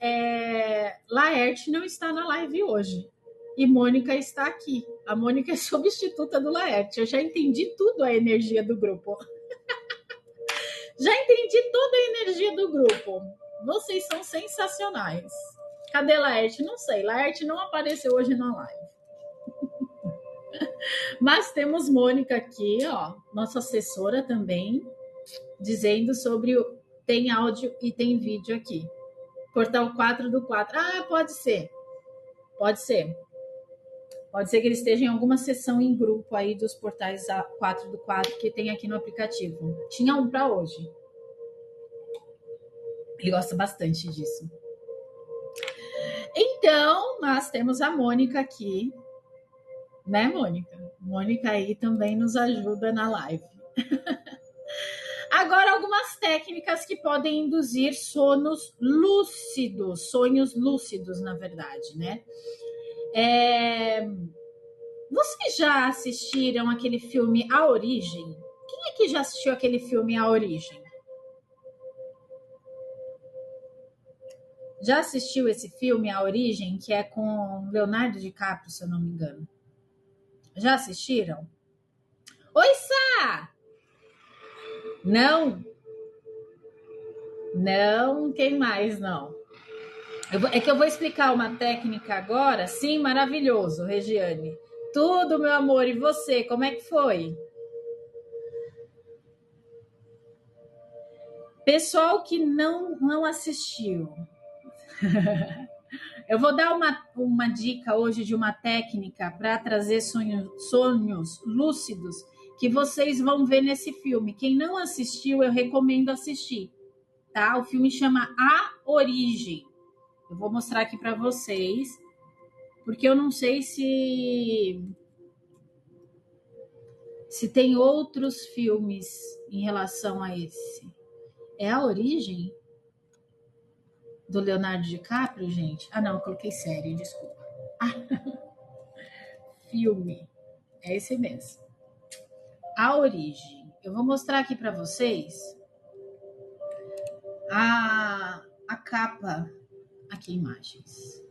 Laerte não está na live hoje. E Mônica está aqui. A Mônica é substituta do Laerte. Eu já entendi tudo a energia do grupo. Já entendi toda a energia do grupo. Vocês são sensacionais. Cadê Laerte? Não sei. Laerte não apareceu hoje na live. Mas temos Mônica aqui, ó, nossa assessora também, dizendo sobre tem áudio e tem vídeo aqui. Portal 4 do 4. Ah, pode ser. Pode ser. Pode ser que ele esteja em alguma sessão em grupo aí dos portais 4 do 4 que tem aqui no aplicativo. Tinha um para hoje. Ele gosta bastante disso. Então, nós temos a Mônica aqui. Né, Mônica? Mônica aí também nos ajuda na live. Agora, algumas técnicas que podem induzir sonhos lúcidos, na verdade, né? Vocês já assistiram aquele filme A Origem? Quem é que já assistiu aquele filme A Origem? Já assistiu esse filme A Origem, que é com Leonardo DiCaprio, se eu não me engano? Já assistiram? Oi, Sá! Não? Não, quem mais não? É que eu vou explicar uma técnica agora. Sim, maravilhoso, Regiane. Tudo, meu amor. E você, como é que foi? Pessoal que não assistiu. Eu vou dar uma dica hoje de uma técnica para trazer sonhos lúcidos que vocês vão ver nesse filme. Quem não assistiu, eu recomendo assistir, tá? O filme chama A Origem. Eu vou mostrar aqui para vocês, porque eu não sei se tem outros filmes em relação a esse. É A Origem? Do Leonardo DiCaprio, gente? Ah, não, eu coloquei série, desculpa. Filme. É esse mesmo. A Origem. Eu vou mostrar aqui para vocês a capa Aqui, imagens.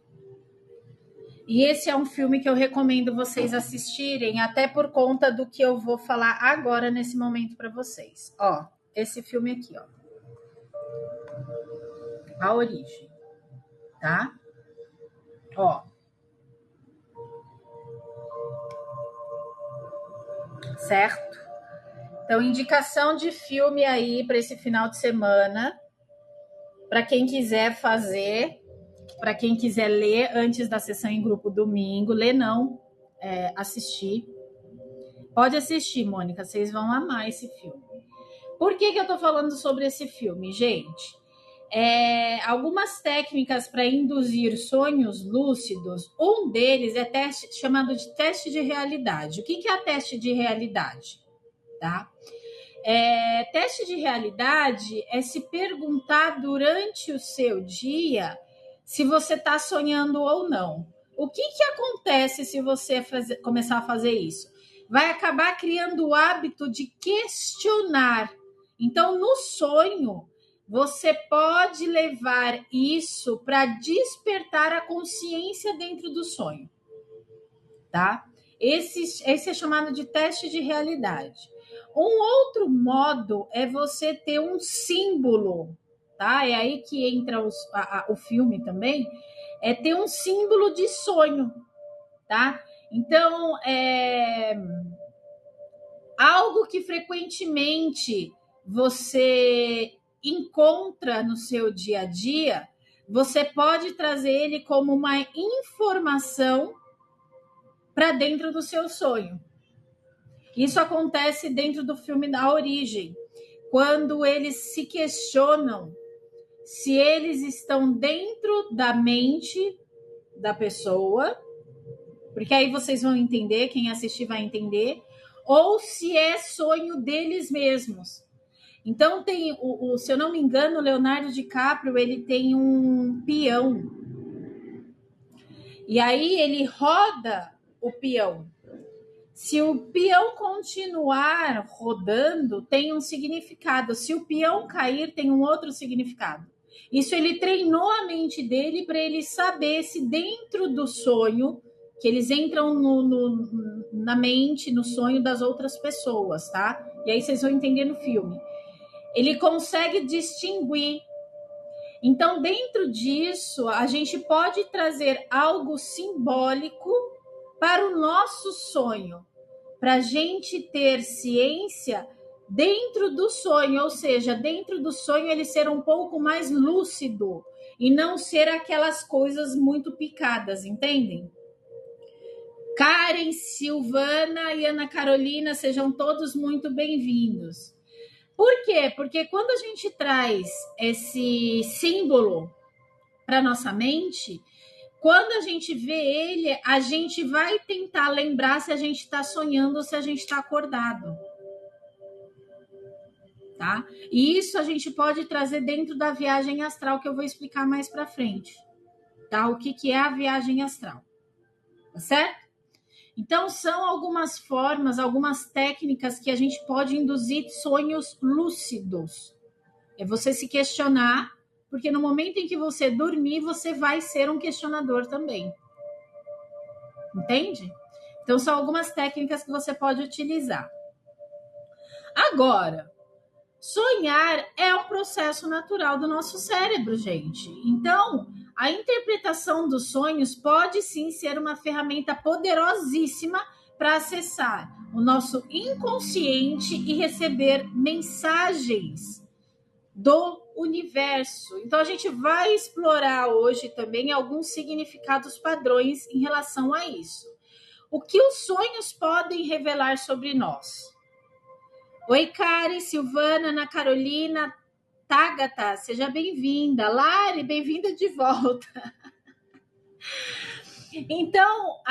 E esse é um filme que eu recomendo vocês assistirem, até por conta do que eu vou falar agora nesse momento para vocês. Ó, esse filme aqui, ó. A Origem, tá? Ó. Certo? Então, indicação de filme aí para esse final de semana, para quem quiser fazer, para quem quiser ler antes da sessão em grupo domingo, ler não, assistir. Pode assistir, Mônica, vocês vão amar esse filme. Por que eu tô falando sobre esse filme, gente? Algumas técnicas para induzir sonhos lúcidos, um deles é chamado de teste de realidade. O que é a teste de realidade? Tá? Teste de realidade é se perguntar durante o seu dia se você está sonhando ou não. O que acontece se você começar a fazer isso? Vai acabar criando o hábito de questionar. Então, no sonho, você pode levar isso para despertar a consciência dentro do sonho, tá? Esse é chamado de teste de realidade. Um outro modo é você ter um símbolo, tá? É aí que entra o filme também, é ter um símbolo de sonho, tá? Então, algo que frequentemente você encontra no seu dia a dia, você pode trazer ele como uma informação para dentro do seu sonho. Isso acontece dentro do filme A Origem, quando eles se questionam se eles estão dentro da mente da pessoa, porque aí vocês vão entender, quem assistir vai entender, ou se é sonho deles mesmos. Então tem, se eu não me engano, o Leonardo DiCaprio, ele tem um peão. E aí ele roda o peão. Se o peão continuar rodando, tem um significado. Se o peão cair, tem um outro significado. Isso ele treinou a mente dele para ele saber se dentro do sonho, que eles entram na mente, no sonho das outras pessoas, tá? E aí vocês vão entender no filme. Ele consegue distinguir. Então, dentro disso, a gente pode trazer algo simbólico para o nosso sonho, para a gente ter ciência dentro do sonho, ou seja, dentro do sonho ele ser um pouco mais lúcido e não ser aquelas coisas muito picadas, entendem? Karen, Silvana e Ana Carolina, sejam todos muito bem-vindos. Por quê? Porque quando a gente traz esse símbolo para nossa mente, quando a gente vê ele, a gente vai tentar lembrar se a gente está sonhando ou se a gente está acordado. Tá? E isso a gente pode trazer dentro da viagem astral, que eu vou explicar mais para frente. Tá? O que é a viagem astral. Tá certo? Então, são algumas formas, algumas técnicas que a gente pode induzir sonhos lúcidos. É você se questionar, porque no momento em que você dormir, você vai ser um questionador também. Entende? Então, são algumas técnicas que você pode utilizar. Agora, sonhar é um processo natural do nosso cérebro, gente. Então, a interpretação dos sonhos pode sim ser uma ferramenta poderosíssima para acessar o nosso inconsciente e receber mensagens do universo. Então, a gente vai explorar hoje também alguns significados padrões em relação a isso. O que os sonhos podem revelar sobre nós? Oi, Karen, Silvana, Ana Carolina, Tágata, seja bem-vinda. Lari, bem-vinda de volta. Então,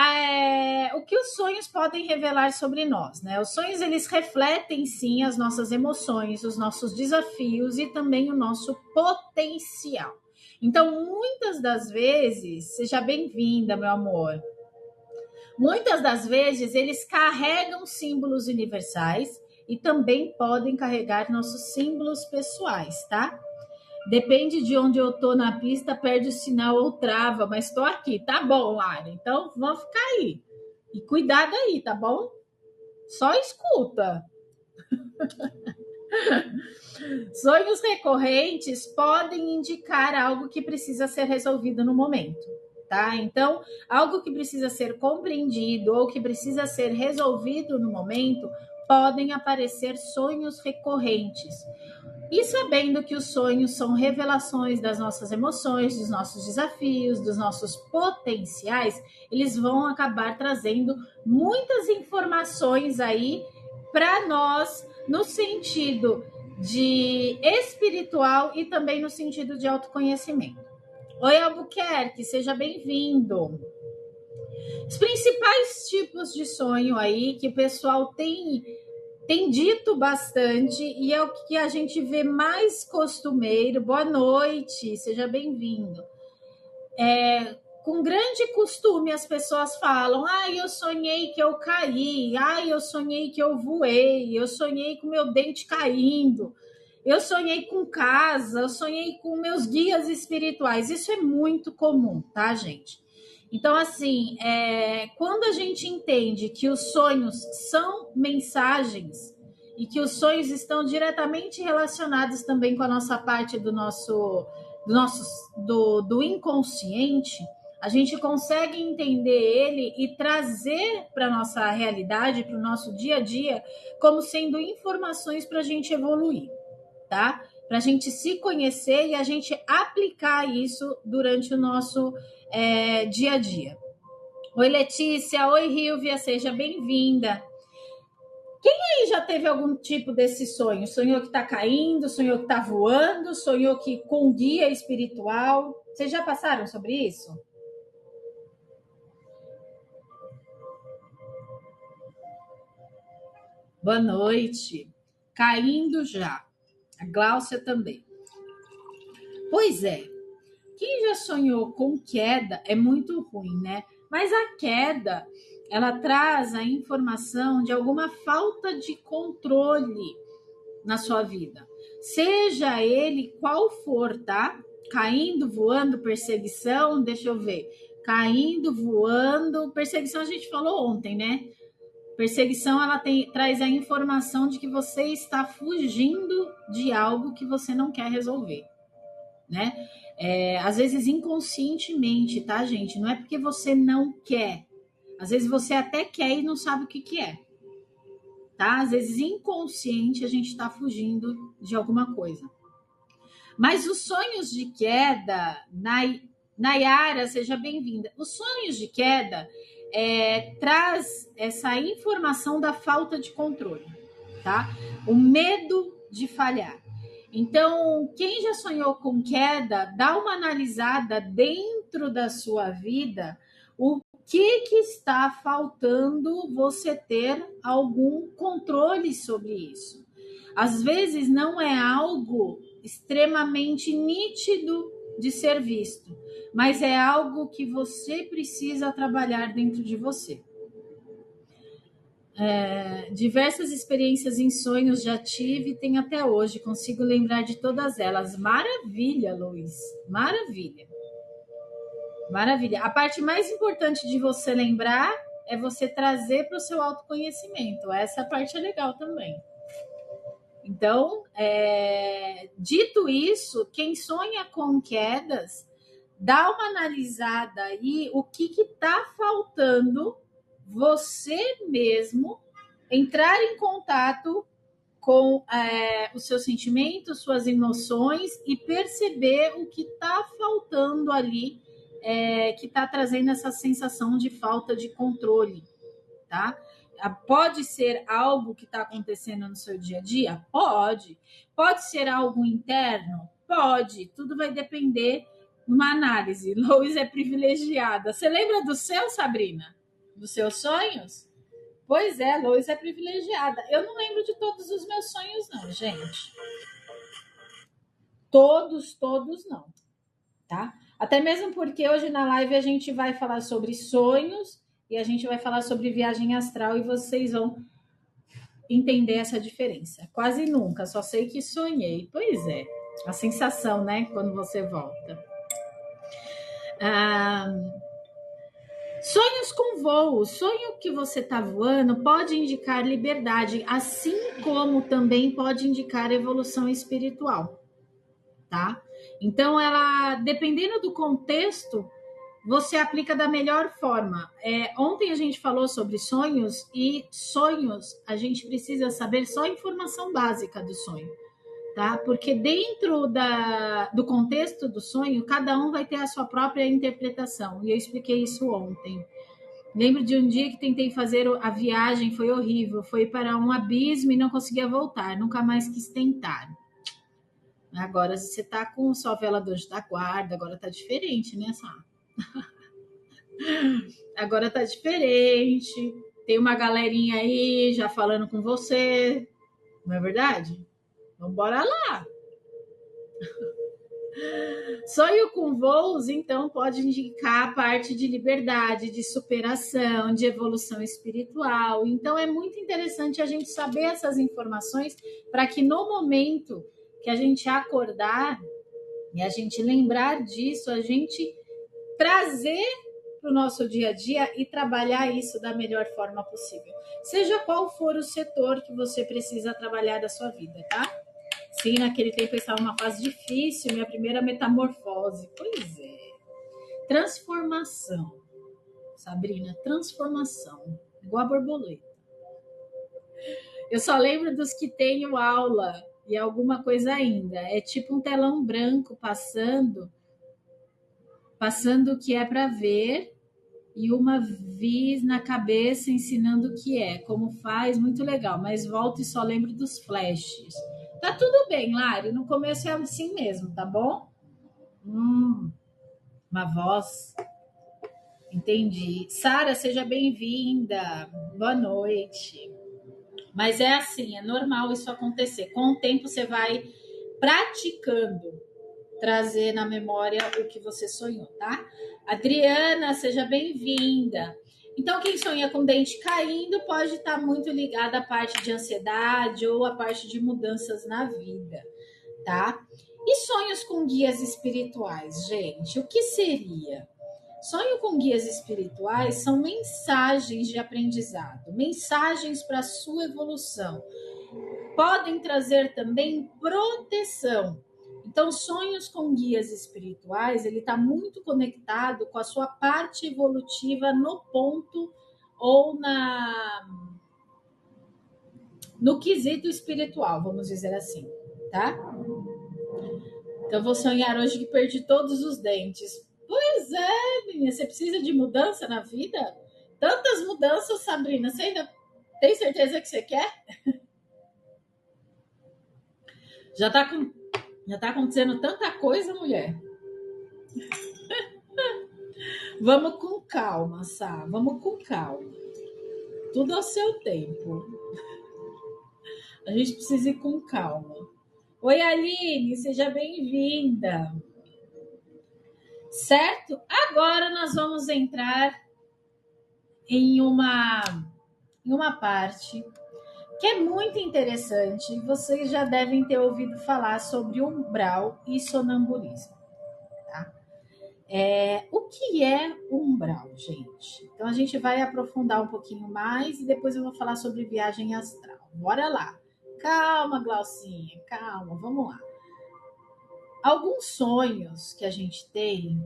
o que os sonhos podem revelar sobre nós, né? Os sonhos, eles refletem, sim, as nossas emoções, os nossos desafios e também o nosso potencial. Então, muitas das vezes, seja bem-vinda, meu amor. Muitas das vezes, eles carregam símbolos universais e também podem carregar nossos símbolos pessoais, tá? Depende de onde eu tô na pista, perde o sinal ou trava, mas tô aqui. Tá bom, Lara. Então, vamos ficar aí. E cuidado aí, tá bom? Só escuta. Sonhos recorrentes podem indicar algo que precisa ser resolvido no momento, tá? Então, algo que precisa ser compreendido ou que precisa ser resolvido no momento, podem aparecer sonhos recorrentes. E sabendo que os sonhos são revelações das nossas emoções, dos nossos desafios, dos nossos potenciais, eles vão acabar trazendo muitas informações aí para nós no sentido de espiritual e também no sentido de autoconhecimento. Oi, Albuquerque, seja bem-vindo. Os principais tipos de sonho aí que o pessoal tem dito bastante e é o que a gente vê mais costumeiro. Boa noite, seja bem-vindo. Com grande costume as pessoas falam: eu sonhei que eu caí, eu sonhei que eu voei, eu sonhei com meu dente caindo, eu sonhei com casa, eu sonhei com meus guias espirituais. Isso é muito comum, tá, gente? Então, assim, quando a gente entende que os sonhos são mensagens e que os sonhos estão diretamente relacionados também com a nossa parte do inconsciente, a gente consegue entender ele e trazer para a nossa realidade, para o nosso dia a dia, como sendo informações para a gente evoluir, tá? Para a gente se conhecer e a gente aplicar isso durante o nosso dia a dia. Oi, Letícia. Oi, Rilvia. Seja bem-vinda. Quem aí já teve algum tipo desse sonho? Sonhou que está caindo, sonhou que está voando, sonhou que com guia espiritual? Vocês já passaram sobre isso? Boa noite. Caindo já. A Gláucia também. Pois é. Quem já sonhou com queda é muito ruim, né? Mas a queda, ela traz a informação de alguma falta de controle na sua vida. Seja ele qual for, tá? Caindo, voando, perseguição, deixa eu ver. Caindo, voando, perseguição a gente falou ontem, né? Perseguição, ela traz a informação de que você está fugindo de algo que você não quer resolver, né? Às vezes inconscientemente, tá, gente? Não é porque você não quer. Às vezes você até quer e não sabe o que é, tá? Às vezes inconsciente a gente está fugindo de alguma coisa. Mas os sonhos de queda, Nayara, seja bem-vinda. Os sonhos de queda traz essa informação da falta de controle, tá? O medo de falhar. Então, quem já sonhou com queda, dá uma analisada dentro da sua vida, o que está faltando você ter algum controle sobre isso. Às vezes não é algo extremamente nítido de ser visto, mas é algo que você precisa trabalhar dentro de você. Diversas experiências em sonhos já tive e tenho até hoje, consigo lembrar de todas elas. Maravilha, Luiz, maravilha. Maravilha. A parte mais importante de você lembrar é você trazer para o seu autoconhecimento. Essa parte é legal também. Então, dito isso, quem sonha com quedas, dá uma analisada aí o que está faltando você mesmo entrar em contato com os seus sentimentos, suas emoções e perceber o que está faltando ali, que está trazendo essa sensação de falta de controle, tá? Pode ser algo que está acontecendo no seu dia a dia? Pode. Pode ser algo interno? Pode. Tudo vai depender de uma análise. Lois é privilegiada. Você lembra do seu, Sabrina? Dos seus sonhos? Pois é, Lois é privilegiada. Eu não lembro de todos os meus sonhos, não, gente. Todos não, tá? Até mesmo porque hoje na live a gente vai falar sobre sonhos e a gente vai falar sobre viagem astral e vocês vão entender essa diferença. Quase nunca, só sei que sonhei. Pois é. A sensação, né? Quando você volta. Sonhos com voo. O sonho que você está voando pode indicar liberdade, assim como também pode indicar evolução espiritual, tá? Então, ela, dependendo do contexto, você aplica da melhor forma. Ontem a gente falou sobre sonhos, e sonhos a gente precisa saber só a informação básica do sonho, tá? Porque dentro do contexto do sonho, cada um vai ter a sua própria interpretação. E eu expliquei isso ontem. Lembro de um dia que tentei fazer a viagem, foi horrível. Foi para um abismo e não conseguia voltar. Nunca mais quis tentar. Agora você tá com só vela do anjo da guarda, agora tá diferente, né, Sá? Agora tá diferente. Tem uma galerinha aí já falando com você. Não é verdade? Então bora lá. Sonho com voos, então, pode indicar a parte de liberdade, de superação, de evolução espiritual. Então, é muito interessante a gente saber essas informações para que no momento que a gente acordar e a gente lembrar disso, a gente trazer para o nosso dia a dia e trabalhar isso da melhor forma possível. Seja qual for o setor que você precisa trabalhar da sua vida, tá? Sim, naquele tempo eu estava numa fase difícil, minha primeira metamorfose. Pois é. Transformação. Sabrina, transformação. Igual a borboleta. Eu só lembro dos que tenho aula e alguma coisa ainda. É tipo um telão branco passando o que é para ver e uma vis na cabeça ensinando o que é, como faz, muito legal. Mas volto e só lembro dos flashes. Tá tudo bem, Lari. No começo é assim mesmo, tá bom? Uma voz. Entendi. Sara, seja bem-vinda. Boa noite. Mas é assim, é normal isso acontecer. Com o tempo você vai praticando trazer na memória o que você sonhou, tá? Adriana, seja bem-vinda. Então, quem sonha com dente caindo pode estar muito ligado à parte de ansiedade ou à parte de mudanças na vida, tá? E sonhos com guias espirituais, gente, o que seria? Sonho com guias espirituais são mensagens de aprendizado, mensagens para a sua evolução. Podem trazer também proteção. Então, sonhos com guias espirituais, ele está muito conectado com a sua parte evolutiva no ponto ou no quesito espiritual, vamos dizer assim, tá? Então, eu vou sonhar hoje que perdi todos os dentes. Pois é, menina, você precisa de mudança na vida? Tantas mudanças, Sabrina, você ainda tem certeza que você quer? Já tá acontecendo tanta coisa, mulher. Vamos com calma, Sá. Vamos com calma. Tudo ao seu tempo. A gente precisa ir com calma. Oi, Aline, seja bem-vinda. Certo? Agora nós vamos entrar em uma parte que é muito interessante. Vocês já devem ter ouvido falar sobre umbral e sonambulismo. Tá? O que é umbral, gente? Então a gente vai aprofundar um pouquinho mais e depois eu vou falar sobre viagem astral. Bora lá. Calma, Glaucinha, calma, vamos lá. Alguns sonhos que a gente tem,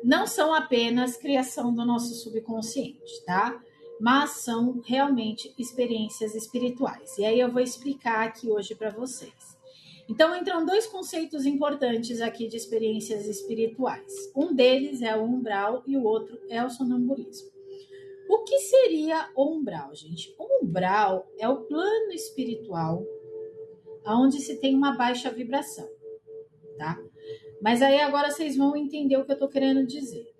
não são apenas criação do nosso subconsciente, tá? Mas são realmente experiências espirituais. E aí eu vou explicar aqui hoje para vocês. Então, entram dois conceitos importantes aqui de experiências espirituais. Um deles é o umbral e o outro é o sonambulismo. O que seria o umbral, gente? O umbral é o plano espiritual onde se tem uma baixa vibração, tá? Mas aí agora vocês vão entender o que eu tô querendo dizer.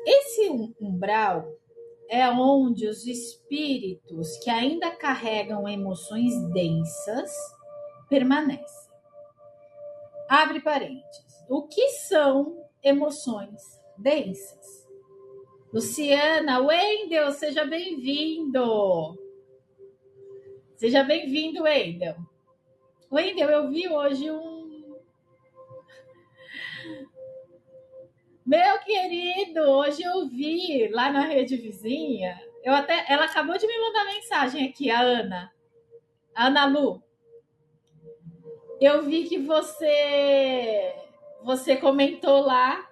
Esse umbral é onde os espíritos que ainda carregam emoções densas permanecem. Abre parênteses. O que são emoções densas? Luciana, Wendel, seja bem-vindo. Seja bem-vindo, Wendel. Wendel, eu vi hoje Meu querido, hoje eu vi lá na rede vizinha, ela acabou de me mandar mensagem aqui, a Ana Lu. Eu vi que você comentou lá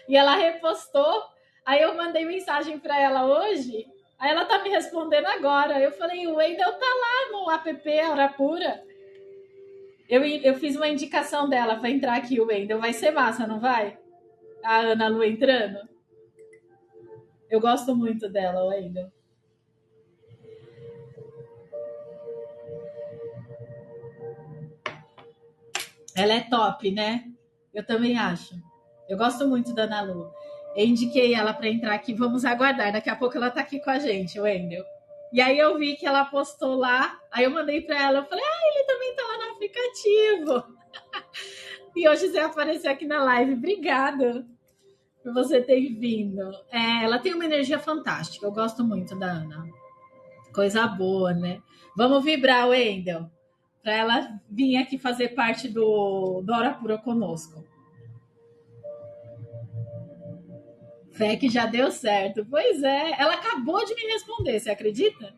e ela repostou. Aí eu mandei mensagem para ela hoje. Aí ela tá me respondendo agora. Eu falei, o Wendel tá lá no app Hora Pura. Eu fiz uma indicação dela para entrar aqui, o Wendel. Vai ser massa, não vai? A Ana Lu entrando. Eu gosto muito dela, Wendel. Ela é top, né? Eu também acho. Eu gosto muito da Ana Lu. Eu indiquei ela para entrar aqui. Vamos aguardar. Daqui a pouco ela tá aqui com a gente, Wendel. E aí eu vi que ela postou lá. Aí eu mandei para ela. Eu falei, ele também tá lá no aplicativo. E hoje você apareceu aqui na live. Obrigada por você ter vindo. Ela tem uma energia fantástica. Eu gosto muito da Ana. Coisa boa, né? Vamos vibrar, Wendel, para ela vir aqui fazer parte do Hora Pura conosco. Fé que já deu certo. Pois é, ela acabou de me responder, você acredita?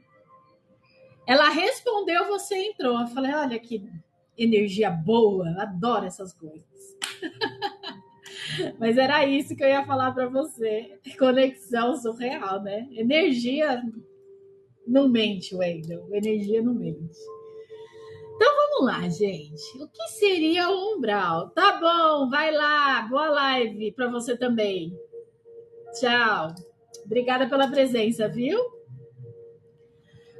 Ela respondeu, você entrou. Eu falei, olha que energia boa, adoro essas coisas. Mas era isso que eu ia falar para você. Conexão surreal, né? Energia não mente, Wendel. Energia não mente. Então vamos lá, gente. O que seria o umbral? Tá bom, vai lá. Boa live para você também. Tchau. Obrigada pela presença, viu?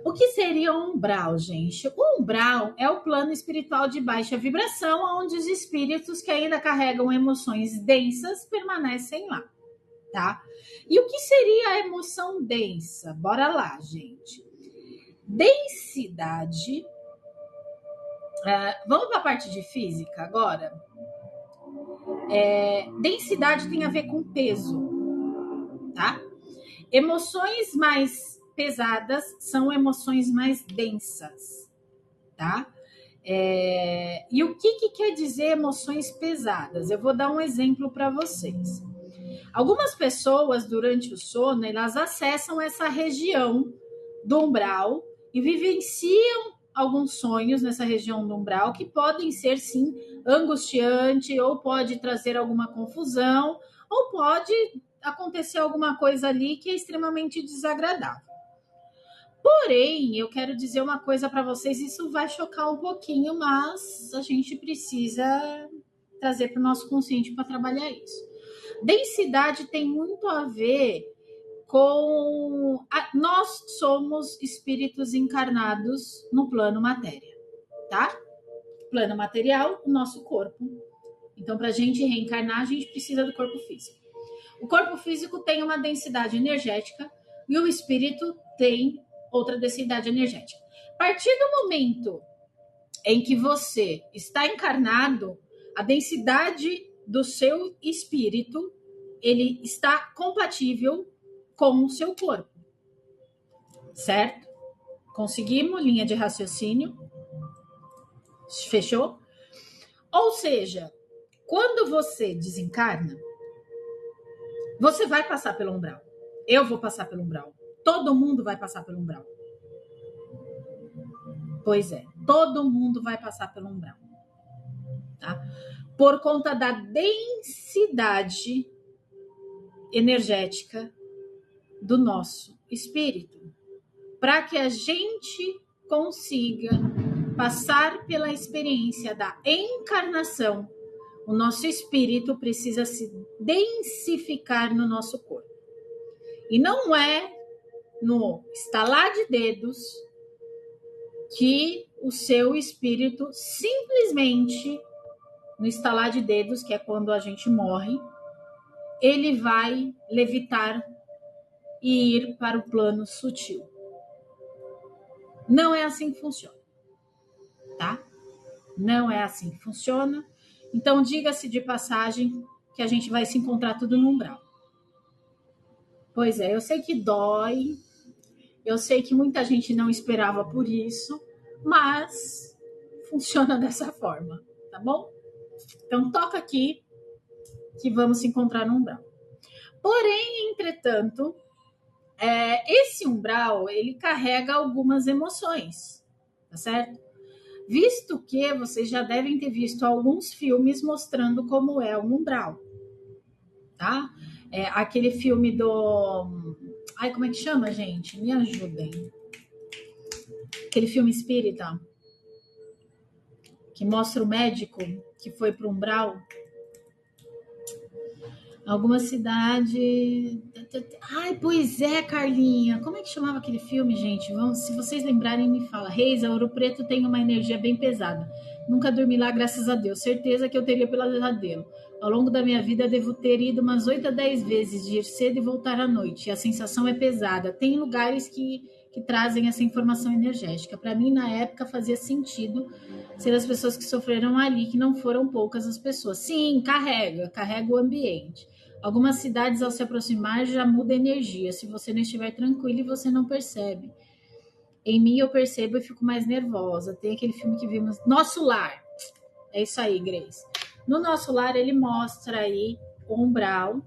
O que seria o umbral, gente? O umbral é o plano espiritual de baixa vibração, onde os espíritos que ainda carregam emoções densas permanecem lá, tá? E o que seria a emoção densa? Bora lá, gente. Densidade. Vamos para a parte de física agora? Densidade tem a ver com peso, tá? Emoções mais pesadas são emoções mais densas, tá? E o que quer dizer emoções pesadas? Eu vou dar um exemplo para vocês. Algumas pessoas, durante o sono, elas acessam essa região do umbral e vivenciam alguns sonhos nessa região do umbral que podem ser, sim, angustiante, ou pode trazer alguma confusão, ou pode acontecer alguma coisa ali que é extremamente desagradável. Porém, eu quero dizer uma coisa para vocês, isso vai chocar um pouquinho, mas a gente precisa trazer para o nosso consciente para trabalhar isso. Densidade tem muito a ver com... Nós somos espíritos encarnados no plano matéria, tá? Plano material, o nosso corpo. Então, para a gente reencarnar, a gente precisa do corpo físico. O corpo físico tem uma densidade energética e o espírito tem outra densidade energética. A partir do momento em que você está encarnado, a densidade do seu espírito, ele está compatível com o seu corpo. Certo? Conseguimos? Linha de raciocínio? Fechou? Ou seja, quando você desencarna, você vai passar pelo umbral. Eu vou passar pelo umbral. Todo mundo vai passar pelo umbral. Pois é, todo mundo vai passar pelo umbral. Tá? Por conta da densidade energética do nosso espírito. Para que a gente consiga passar pela experiência da encarnação, o nosso espírito precisa se densificar no nosso corpo. E não é no estalar de dedos que o seu espírito simplesmente, no estalar de dedos, que é quando a gente morre, ele vai levitar e ir para o plano sutil. Não é assim que funciona, tá? Não é assim que funciona. Então, diga-se de passagem que a gente vai se encontrar tudo no umbral. Pois é, eu sei que dói, eu sei que muita gente não esperava por isso, mas funciona dessa forma, tá bom? Então toca aqui que vamos se encontrar no umbral. Porém, entretanto, esse umbral, ele carrega algumas emoções, tá certo? Visto que vocês já devem ter visto alguns filmes mostrando como é um umbral, tá? Aquele filme do... Ai, como é que chama, gente? Me ajudem. Aquele filme espírita que mostra o médico que foi para o umbral. Alguma cidade... Ai, pois é, Carlinha. Como é que chamava aquele filme, gente? Vamos, se vocês lembrarem, me fala. Reis, a Ouro Preto tem uma energia bem pesada. Nunca dormi lá, graças a Deus. Certeza que eu teria pesadelo. Ao longo da minha vida, devo ter ido umas 8 a 10 vezes, de ir cedo e voltar à noite. E a sensação é pesada. Tem lugares que trazem essa informação energética. Para mim, na época, fazia sentido ser as pessoas que sofreram ali, que não foram poucas as pessoas. Sim, carrega o ambiente. Algumas cidades, ao se aproximar, já muda a energia. Se você não estiver tranquilo, você não percebe. Em mim, eu percebo e fico mais nervosa. Tem aquele filme que vimos, Nosso Lar. É isso aí, Grace. No Nosso Lar, ele mostra aí o umbral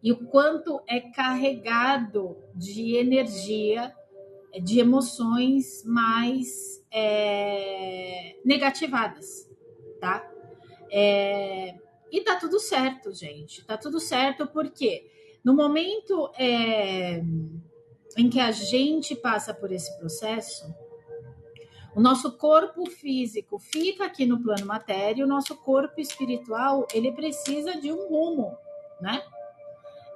e o quanto é carregado de energia, de emoções mais negativadas, tá? E tá tudo certo, gente. Tá tudo certo porque no momento em que a gente passa por esse processo, o nosso corpo físico fica aqui no plano matéria e o nosso corpo espiritual, ele precisa de um rumo, né?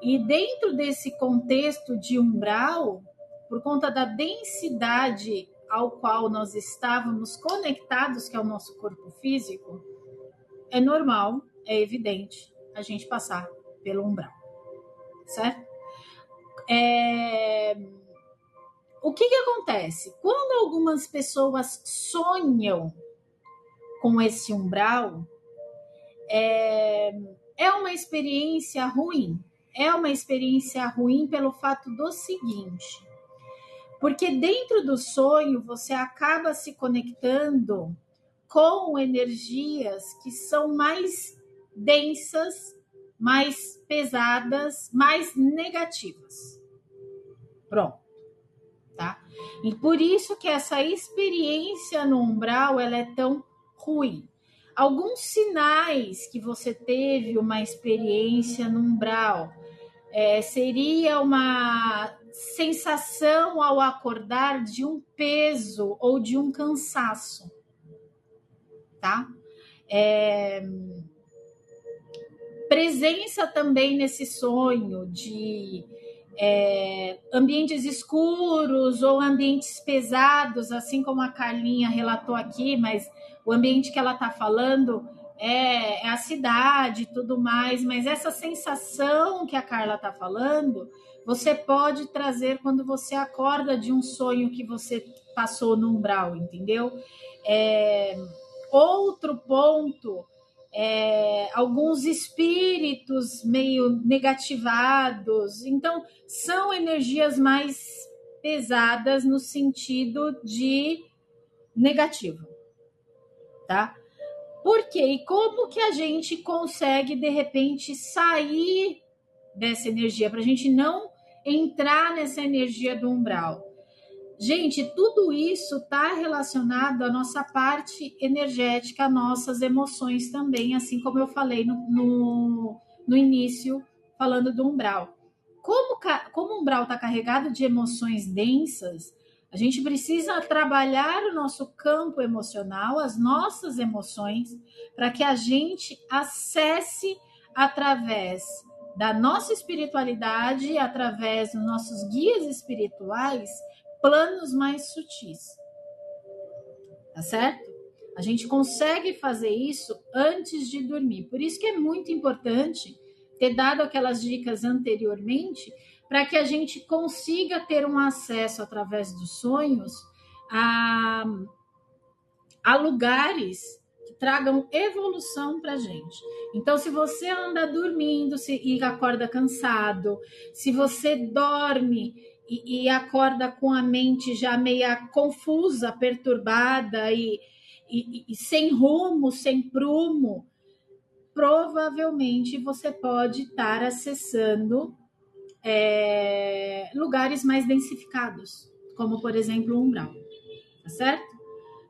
E dentro desse contexto de umbral, por conta da densidade ao qual nós estávamos conectados, que é o nosso corpo físico, é normal, é evidente a gente passar pelo umbral, certo? O que acontece? Quando algumas pessoas sonham com esse umbral, é uma experiência ruim. É uma experiência ruim pelo fato do seguinte, porque dentro do sonho você acaba se conectando com energias que são mais densas, mais pesadas, mais negativas. Pronto, tá? E por isso que essa experiência no umbral, ela é tão ruim. Alguns sinais que você teve uma experiência no umbral, seria uma sensação ao acordar de um peso ou de um cansaço, tá? Presença também nesse sonho de ambientes escuros ou ambientes pesados, assim como a Carlinha relatou aqui, mas o ambiente que ela está falando é a cidade e tudo mais, mas essa sensação que a Carla está falando, você pode trazer quando você acorda de um sonho que você passou no umbral, entendeu? Outro ponto, alguns espíritos meio negativados. Então, são energias mais pesadas no sentido de negativo, tá? Por quê? E como que a gente consegue, de repente, sair dessa energia, para a gente não entrar nessa energia do umbral? Gente, tudo isso está relacionado à nossa parte energética, às nossas emoções também, assim como eu falei no início, falando do umbral. Como o umbral está carregado de emoções densas, a gente precisa trabalhar o nosso campo emocional, as nossas emoções, para que a gente acesse através da nossa espiritualidade, através dos nossos guias espirituais, planos mais sutis, tá certo? A gente consegue fazer isso antes de dormir. Por isso que é muito importante ter dado aquelas dicas anteriormente, para que a gente consiga ter um acesso através dos sonhos a lugares que tragam evolução para a gente. Então, se você anda dormindo e acorda cansado, se você dorme e acorda com a mente já meia confusa, perturbada e sem rumo, sem prumo, provavelmente você pode estar acessando lugares mais densificados, como, por exemplo, o umbral. Tá certo?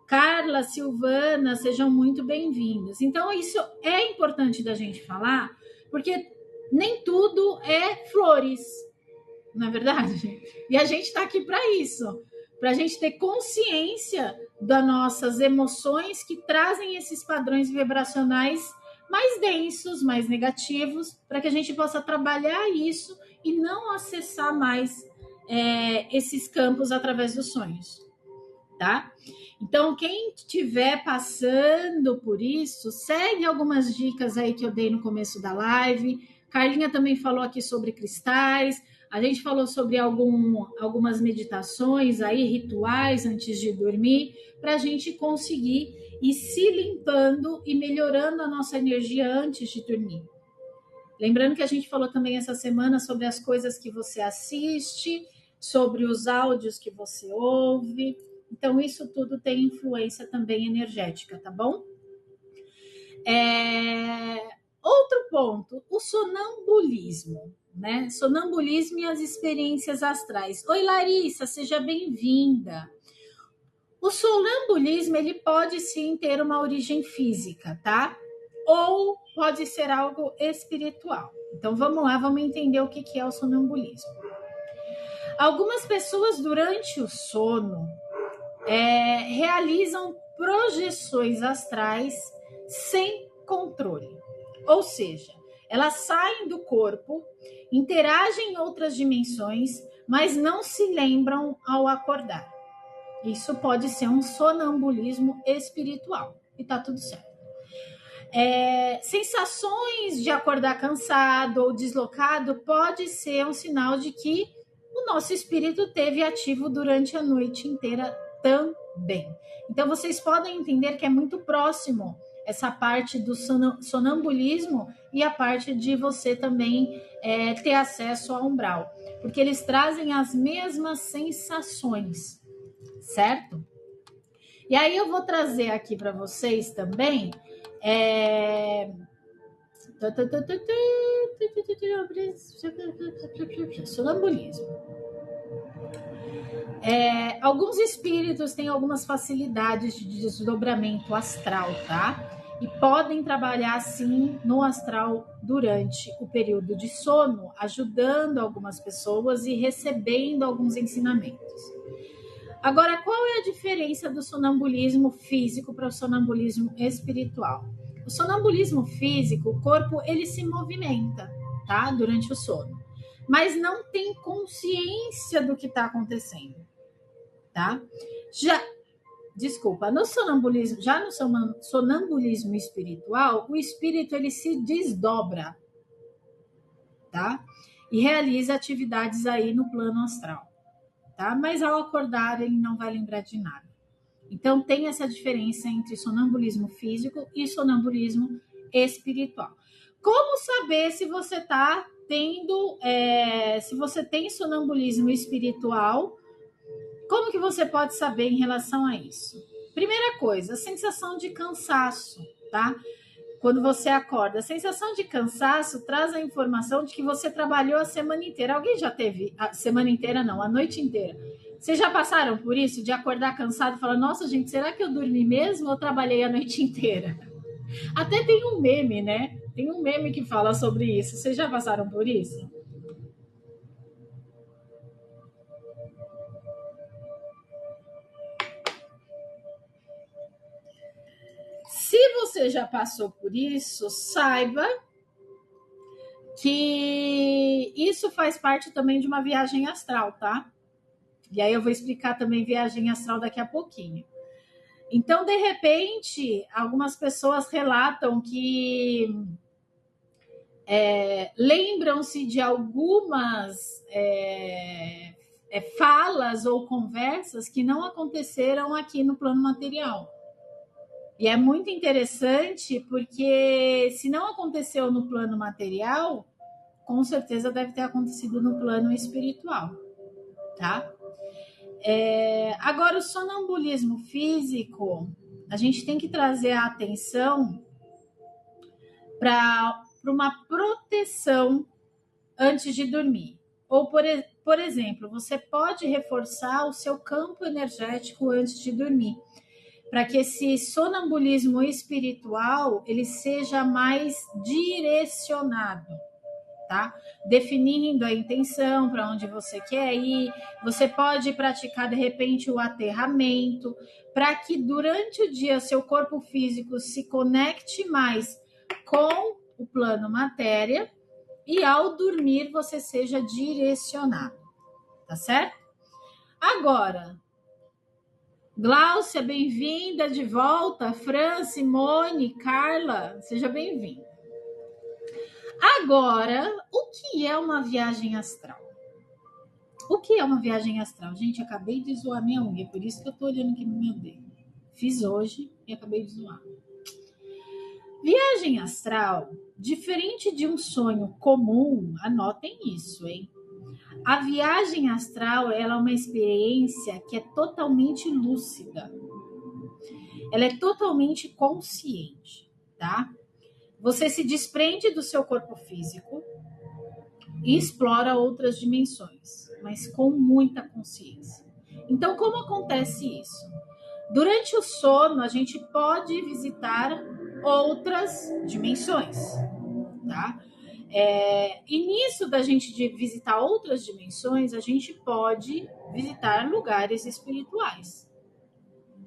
Carla, Silvana, sejam muito bem-vindos. Então, isso é importante da gente falar, porque nem tudo é flores, não é verdade? E a gente está aqui para isso, para a gente ter consciência das nossas emoções que trazem esses padrões vibracionais mais densos, mais negativos, para que a gente possa trabalhar isso e não acessar mais esses campos através dos sonhos, tá? Então, quem estiver passando por isso, segue algumas dicas aí que eu dei no começo da live. Carlinha também falou aqui sobre cristais. A gente falou sobre algumas meditações aí, rituais antes de dormir, para a gente conseguir ir se limpando e melhorando a nossa energia antes de dormir. Lembrando que a gente falou também essa semana sobre as coisas que você assiste, sobre os áudios que você ouve. Então, isso tudo tem influência também energética, tá bom? Outro ponto, o sonambulismo, né? Sonambulismo e as experiências astrais. Oi, Larissa, seja bem-vinda. O sonambulismo, ele pode sim ter uma origem física, tá? Ou pode ser algo espiritual. Então, vamos lá, vamos entender o que é o sonambulismo. Algumas pessoas, durante o sono, realizam projeções astrais sem controle. Ou seja, elas saem do corpo, interagem em outras dimensões, mas não se lembram ao acordar. Isso pode ser um sonambulismo espiritual. E tá tudo certo. Sensações de acordar cansado ou deslocado pode ser um sinal de que o nosso espírito teve ativo durante a noite inteira também. Então, vocês podem entender que é muito próximo essa parte do sonambulismo e a parte de você também ter acesso ao umbral, porque eles trazem as mesmas sensações, certo? E aí eu vou trazer aqui para vocês também sonambulismo. Alguns espíritos têm algumas facilidades de desdobramento astral, tá? E podem trabalhar, sim, no astral durante o período de sono, ajudando algumas pessoas e recebendo alguns ensinamentos. Agora, qual é a diferença do sonambulismo físico para o sonambulismo espiritual? O sonambulismo físico, o corpo, ele se movimenta, tá? Durante o sono, mas não tem consciência do que está acontecendo, tá? No sonambulismo, já no sonambulismo espiritual, o espírito ele se desdobra, tá? E realiza atividades aí no plano astral, tá? Mas ao acordar ele não vai lembrar de nada. Então tem essa diferença entre sonambulismo físico e sonambulismo espiritual. Como saber se você está tendo, se você tem sonambulismo espiritual? Como que você pode saber em relação a isso? Primeira coisa, a sensação de cansaço, tá? Quando você acorda, a sensação de cansaço traz a informação de que você trabalhou a semana inteira. Alguém já teve a semana inteira? Não, a noite inteira. Vocês já passaram por isso, de acordar cansado e falar, nossa, gente, será que eu dormi mesmo ou trabalhei a noite inteira? Até tem um meme, né? Tem um meme que fala sobre isso. Vocês já passaram por isso? Se você já passou por isso, saiba que isso faz parte também de uma viagem astral, tá? E aí eu vou explicar também viagem astral daqui a pouquinho. Então, de repente, algumas pessoas relatam que lembram-se de algumas falas ou conversas que não aconteceram aqui no plano material. E é muito interessante porque se não aconteceu no plano material, com certeza deve ter acontecido no plano espiritual, tá? Agora, o sonambulismo físico, a gente tem que trazer a atenção para uma proteção antes de dormir. Ou, por exemplo, você pode reforçar o seu campo energético antes de dormir, para que esse sonambulismo espiritual ele seja mais direcionado, tá? Definindo a intenção para onde você quer ir. Você pode praticar de repente o aterramento, para que durante o dia seu corpo físico se conecte mais com o plano matéria e ao dormir você seja direcionado, tá certo? Agora, Gláucia, bem-vinda de volta. Fran, Simone, Carla, seja bem-vinda. Agora, o que é uma viagem astral? O que é uma viagem astral? Gente, acabei de zoar minha unha, por isso que eu tô olhando aqui no meu dedo. Fiz hoje e acabei de zoar. Viagem astral, diferente de um sonho comum, anotem isso, hein? A viagem astral ela é uma experiência que é totalmente lúcida. Ela é totalmente consciente, tá? Você se desprende do seu corpo físico e explora outras dimensões, mas com muita consciência. Então, como acontece isso? Durante o sono, a gente pode visitar outras dimensões, tá? E nisso da gente de visitar outras dimensões, a gente pode visitar lugares espirituais,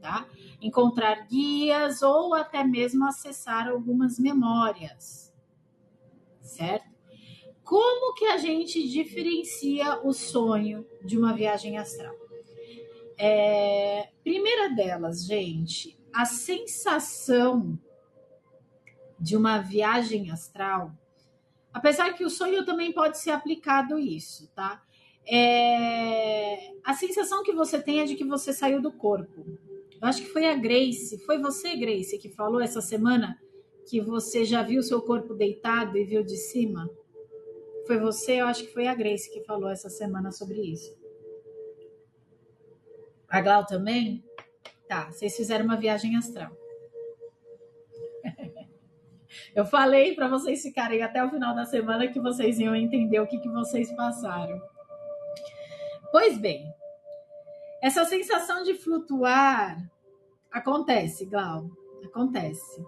tá? Encontrar guias ou até mesmo acessar algumas memórias, certo? Como que a gente diferencia o sonho de uma viagem astral? Primeira delas, gente, a sensação de uma viagem astral, apesar que o sonho também pode ser aplicado isso, tá? A sensação que você tem é de que você saiu do corpo. Eu acho que foi a Grace, foi você, Grace, que falou essa semana que você já viu seu corpo deitado e viu de cima? Foi você? Eu acho que foi a Grace que falou essa semana sobre isso. A Glau também? Tá, vocês fizeram uma viagem astral. Eu falei para vocês ficarem até o final da semana que vocês iam entender o que vocês passaram. Pois bem, essa sensação de flutuar acontece, Glau, acontece.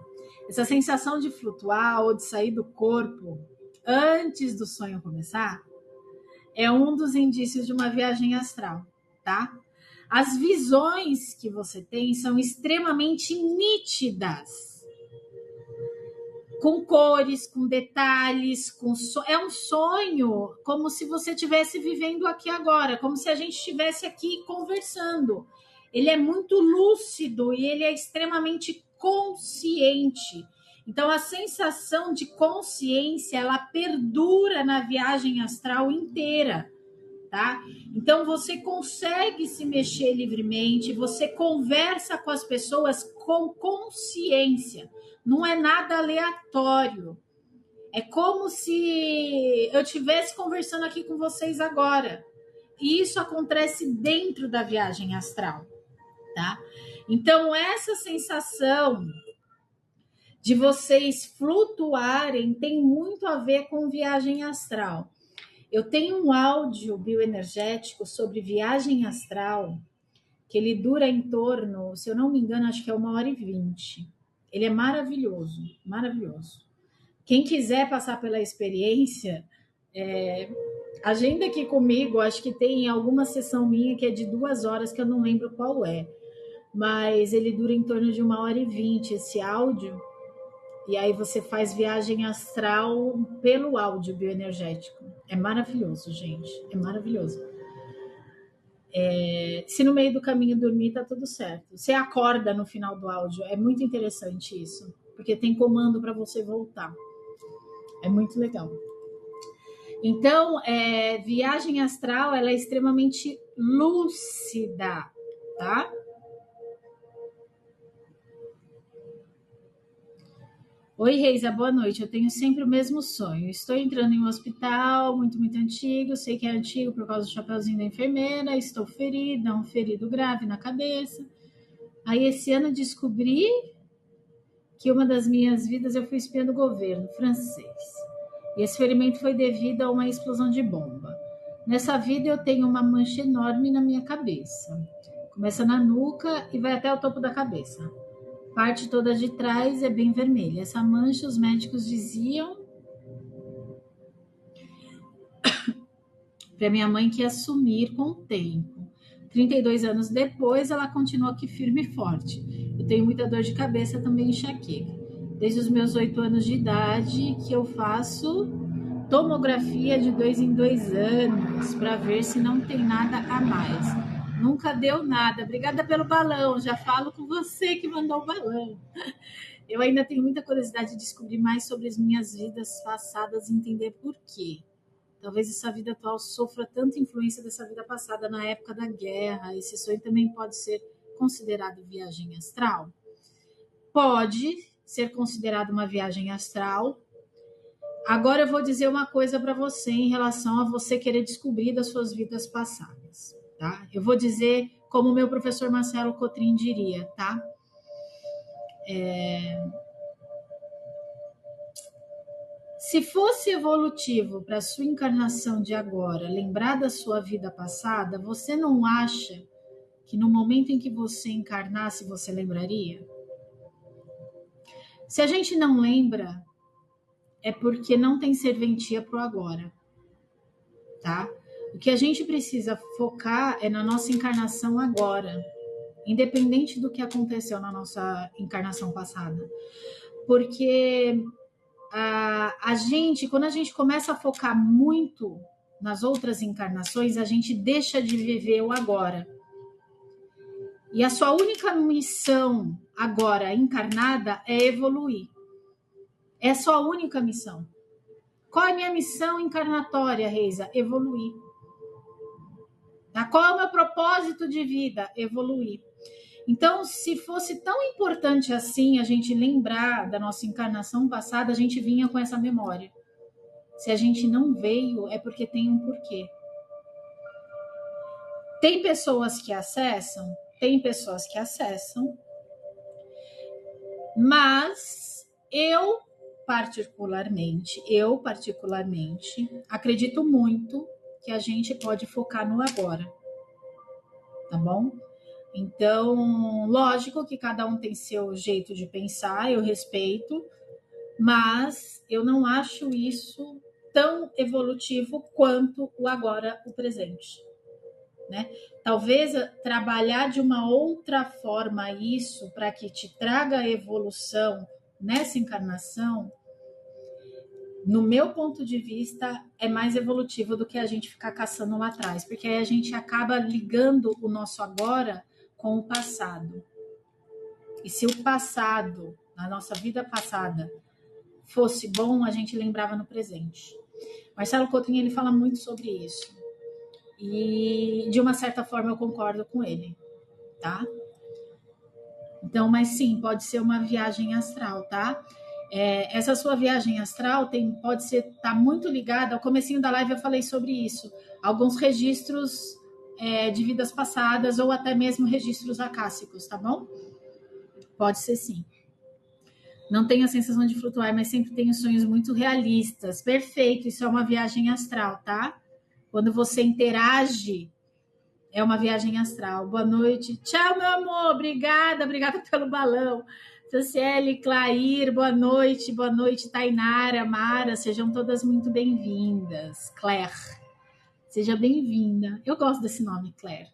Essa sensação de flutuar ou de sair do corpo antes do sonho começar é um dos indícios de uma viagem astral, tá? As visões que você tem são extremamente nítidas, com cores, com detalhes, é um sonho como se você estivesse vivendo aqui agora, como se a gente estivesse aqui conversando. Ele é muito lúcido e ele é extremamente consciente. Então, a sensação de consciência, ela perdura na viagem astral inteira, tá? Então, você consegue se mexer livremente, você conversa com as pessoas com consciência. Não é nada aleatório. É como se eu estivesse conversando aqui com vocês agora. E isso acontece dentro da viagem astral, tá? Então, essa sensação de vocês flutuarem tem muito a ver com viagem astral. Eu tenho um áudio bioenergético sobre viagem astral, que ele dura em torno, se eu não me engano, acho que é 1h20. Ele é maravilhoso, maravilhoso. Quem quiser passar pela experiência, agenda aqui comigo, acho que tem alguma sessão minha que é de 2 horas, que eu não lembro qual é. Mas ele dura em torno de 1h20, esse áudio. E aí você faz viagem astral pelo áudio bioenergético. É maravilhoso, gente. É maravilhoso. Se no meio do caminho dormir, tá tudo certo. Você acorda no final do áudio. É muito interessante isso. Porque tem comando para você voltar. É muito legal. Então, viagem astral, ela é extremamente lúcida, tá? Oi, Reisa, boa noite. Eu tenho sempre o mesmo sonho. Estou entrando em um hospital muito, muito antigo. Sei que é antigo por causa do chapeuzinho da enfermeira. Estou ferida, um ferido grave na cabeça. Aí, esse ano, descobri que uma das minhas vidas eu fui espiã do governo francês. E esse ferimento foi devido a uma explosão de bomba. Nessa vida, eu tenho uma mancha enorme na minha cabeça. Começa na nuca e vai até o topo da cabeça. Parte toda de trás é bem vermelha. Essa mancha, os médicos diziam para minha mãe que ia sumir com o tempo. 32 anos depois, ela continua aqui firme e forte. Eu tenho muita dor de cabeça, também enxaqueca. Desde os meus 8 anos de idade que eu faço tomografia de 2 em 2 anos para ver se não tem nada a mais. Nunca deu nada. Obrigada pelo balão. Já falo com você que mandou o balão. Eu ainda tenho muita curiosidade de descobrir mais sobre as minhas vidas passadas e entender por quê. Talvez essa vida atual sofra tanta influência dessa vida passada na época da guerra. Esse sonho também pode ser considerado viagem astral? Pode ser considerado uma viagem astral. Agora eu vou dizer uma coisa para você em relação a você querer descobrir das suas vidas passadas, tá? Eu vou dizer como o meu professor Marcelo Cotrim diria, tá? Se fosse evolutivo para a sua encarnação de agora, lembrar da sua vida passada, você não acha que no momento em que você encarnasse, você lembraria? Se a gente não lembra, é porque não tem serventia para o agora, tá? O que a gente precisa focar é na nossa encarnação agora, independente do que aconteceu na nossa encarnação passada. Porque a gente, quando a gente começa a focar muito nas outras encarnações, a gente deixa de viver o agora. E a sua única missão agora encarnada é evoluir. É a sua única missão. Qual é a minha missão encarnatória, Reisa? Evoluir. Qual é o meu propósito de vida? Evoluir. Então, se fosse tão importante assim a gente lembrar da nossa encarnação passada, a gente vinha com essa memória. Se a gente não veio, é porque tem um porquê. Tem pessoas que acessam, mas eu particularmente, acredito muito que a gente pode focar no agora, tá bom? Então, lógico que cada um tem seu jeito de pensar, eu respeito, mas eu não acho isso tão evolutivo quanto o agora, o presente, né? Talvez trabalhar de uma outra forma isso para que te traga evolução nessa encarnação, no meu ponto de vista, é mais evolutivo do que a gente ficar caçando lá atrás, porque aí a gente acaba ligando o nosso agora com o passado. E se o passado, a nossa vida passada, fosse bom, a gente lembrava no presente. Marcelo Coutinho, ele fala muito sobre isso. E, de uma certa forma, eu concordo com ele, tá? Então, mas sim, pode ser uma viagem astral, tá? Essa sua viagem astral pode estar muito ligada, ao comecinho da live eu falei sobre isso, alguns registros de vidas passadas ou até mesmo registros acássicos, tá bom? Pode ser sim. Não tenho a sensação de flutuar, mas sempre tenho sonhos muito realistas. Perfeito, isso é uma viagem astral, tá? Quando você interage, é uma viagem astral. Boa noite. Tchau, meu amor. Obrigada pelo balão. Franciele, Clair, boa noite, Tainara, Mara, sejam todas muito bem-vindas. Claire, seja bem-vinda. Eu gosto desse nome, Claire.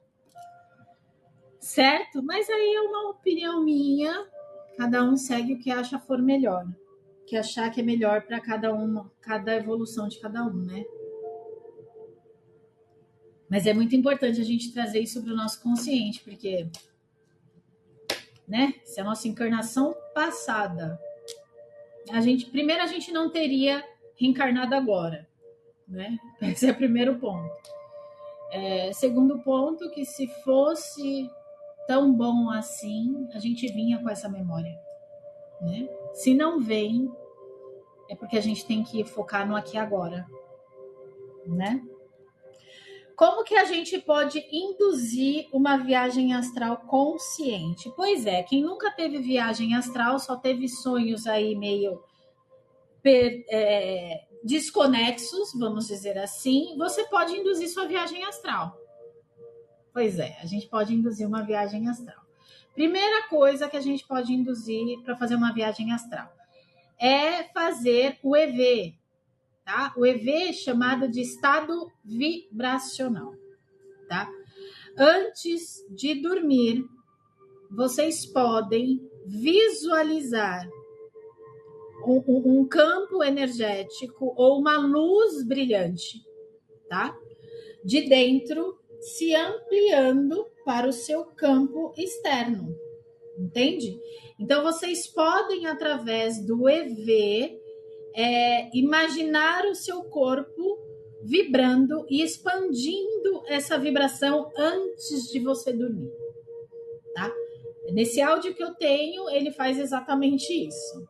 Certo? Mas aí é uma opinião minha, cada um segue o que acha for melhor, que achar que é melhor para cada evolução de cada um, né? Mas é muito importante a gente trazer isso para o nosso consciente, porque, né? Se a nossa encarnação passada, primeiro a gente não teria reencarnado agora, né? Esse é o primeiro ponto. Segundo ponto, que se fosse tão bom assim, a gente vinha com essa memória. né? Se não vem, é porque a gente tem que focar no aqui e agora, né? Como que a gente pode induzir uma viagem astral consciente? Pois é, quem nunca teve viagem astral só teve sonhos aí meio desconexos, vamos dizer assim. Você pode induzir sua viagem astral. Pois é, a gente pode induzir uma viagem astral. Primeira coisa que a gente pode induzir para fazer uma viagem astral é fazer o EV, tá? O EV é chamado de estado vibracional, tá? Antes de dormir, vocês podem visualizar um campo energético ou uma luz brilhante, tá? De dentro se ampliando para o seu campo externo, entende? Então, vocês podem, através do EV, imaginar o seu corpo vibrando e expandindo essa vibração antes de você dormir, tá? Nesse áudio que eu tenho, ele faz exatamente isso,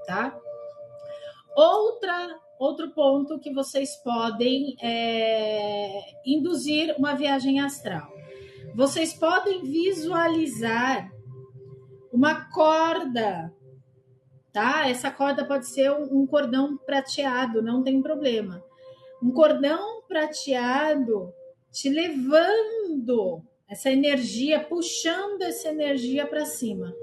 tá? Outro ponto que vocês podem induzir uma viagem astral. Vocês podem visualizar uma corda, tá? Essa corda pode ser um cordão prateado, não tem problema. Um cordão prateado te levando essa energia, puxando essa energia para cima,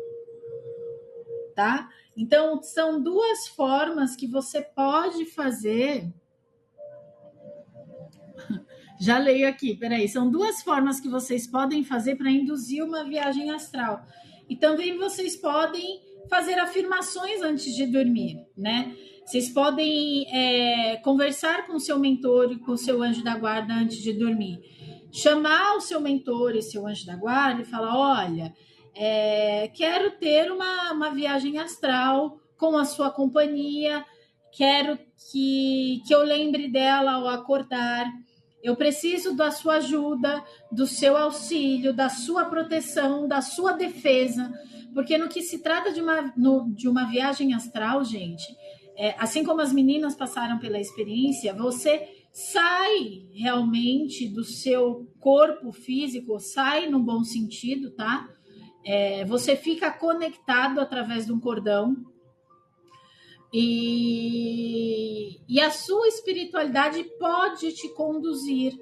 tá? Então, são duas formas que você pode fazer. Já leio aqui, peraí. São duas formas que vocês podem fazer para induzir uma viagem astral. E também vocês podem fazer afirmações antes de dormir, né? Vocês podem conversar com o seu mentor e com o seu anjo da guarda antes de dormir. Chamar o seu mentor e seu anjo da guarda e falar, olha, quero ter uma viagem astral com a sua companhia, quero que eu lembre dela ao acordar, eu preciso da sua ajuda, do seu auxílio, da sua proteção, da sua defesa, porque no que se trata de uma viagem astral, gente, assim como as meninas passaram pela experiência, você sai realmente do seu corpo físico, sai no bom sentido, tá? Você fica conectado através de um cordão e a sua espiritualidade pode te conduzir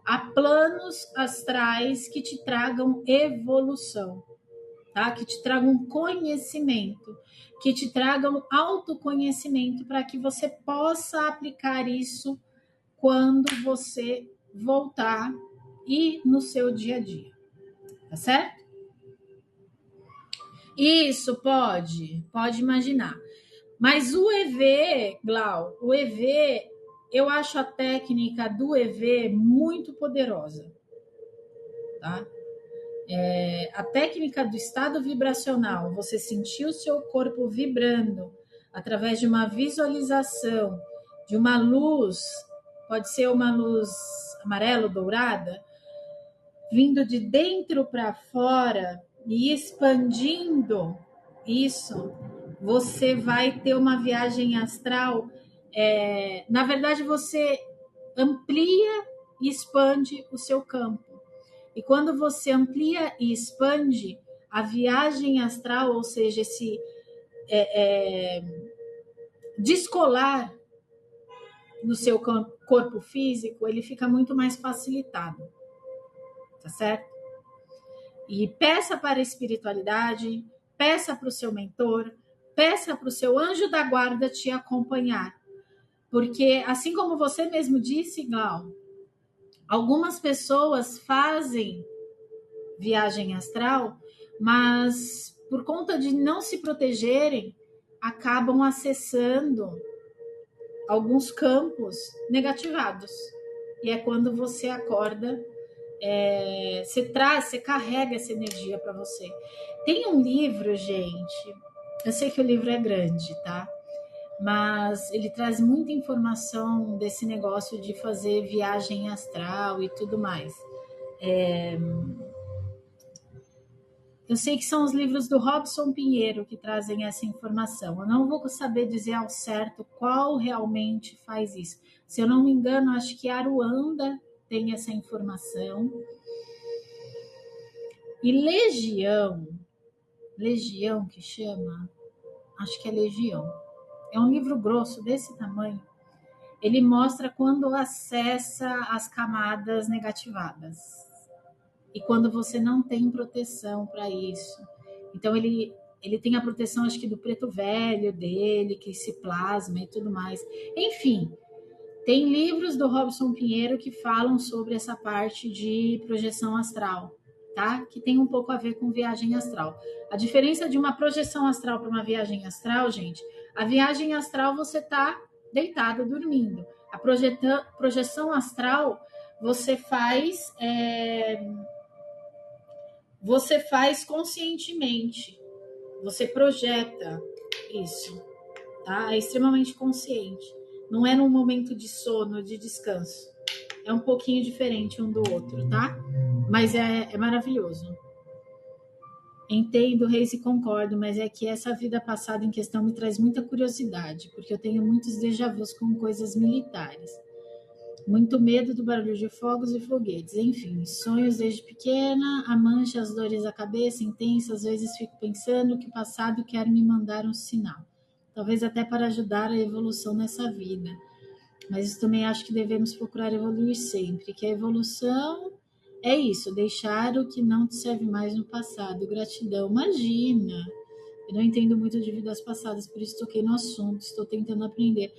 a planos astrais que te tragam evolução, tá? Que te tragam conhecimento, que te tragam autoconhecimento para que você possa aplicar isso quando você voltar e no seu dia a dia, tá certo? Isso, pode imaginar. Mas o EV, Glau, eu acho a técnica do EV muito poderosa, tá? A técnica do estado vibracional, você sentir o seu corpo vibrando através de uma visualização, de uma luz, pode ser uma luz amarela ou dourada, vindo de dentro para fora e expandindo isso, você vai ter uma viagem astral. Na verdade, você amplia e expande o seu campo. E quando você amplia e expande, a viagem astral, ou seja, esse descolar no seu corpo físico, ele fica muito mais facilitado. Tá certo? E peça para a espiritualidade, peça para o seu mentor, peça para o seu anjo da guarda te acompanhar. Porque, assim como você mesmo disse, Glau, algumas pessoas fazem viagem astral, mas por conta de não se protegerem, acabam acessando alguns campos negativados. E é quando você acorda, você carrega essa energia para você. Tem um livro, gente, eu sei que o livro é grande, tá? Mas ele traz muita informação desse negócio de fazer viagem astral e tudo mais. Eu Eu sei que são os livros do Robson Pinheiro que trazem essa informação. Eu não vou saber dizer ao certo qual realmente faz isso. Se eu não me engano, acho que Aruanda tem essa informação. E Legião que chama, acho que é Legião. É um livro grosso desse tamanho. Ele mostra quando acessa as camadas negativadas e quando você não tem proteção para isso. Então ele tem a proteção, acho que do preto velho dele, que se plasma e tudo mais. Enfim, tem livros do Robson Pinheiro que falam sobre essa parte de projeção astral, tá? Que tem um pouco a ver com viagem astral. A diferença de uma projeção astral para uma viagem astral, gente, a viagem astral você tá deitado, dormindo. A projeção astral você faz conscientemente. Você projeta isso, tá? É extremamente consciente. Não é num momento de sono, de descanso. É um pouquinho diferente um do outro, tá? Mas é maravilhoso. Entendo, Reis, e concordo, mas é que essa vida passada em questão me traz muita curiosidade, porque eu tenho muitos déjà vus com coisas militares. Muito medo do barulho de fogos e foguetes, enfim, sonhos desde pequena, a mancha, as dores da cabeça intensa, às vezes fico pensando que o passado quer me mandar um sinal, talvez até para ajudar a evolução nessa vida, mas também acho que devemos procurar evoluir sempre, que a evolução é isso, deixar o que não te serve mais no passado, gratidão, imagina, eu não entendo muito de vidas passadas, por isso toquei no assunto, estou tentando aprender.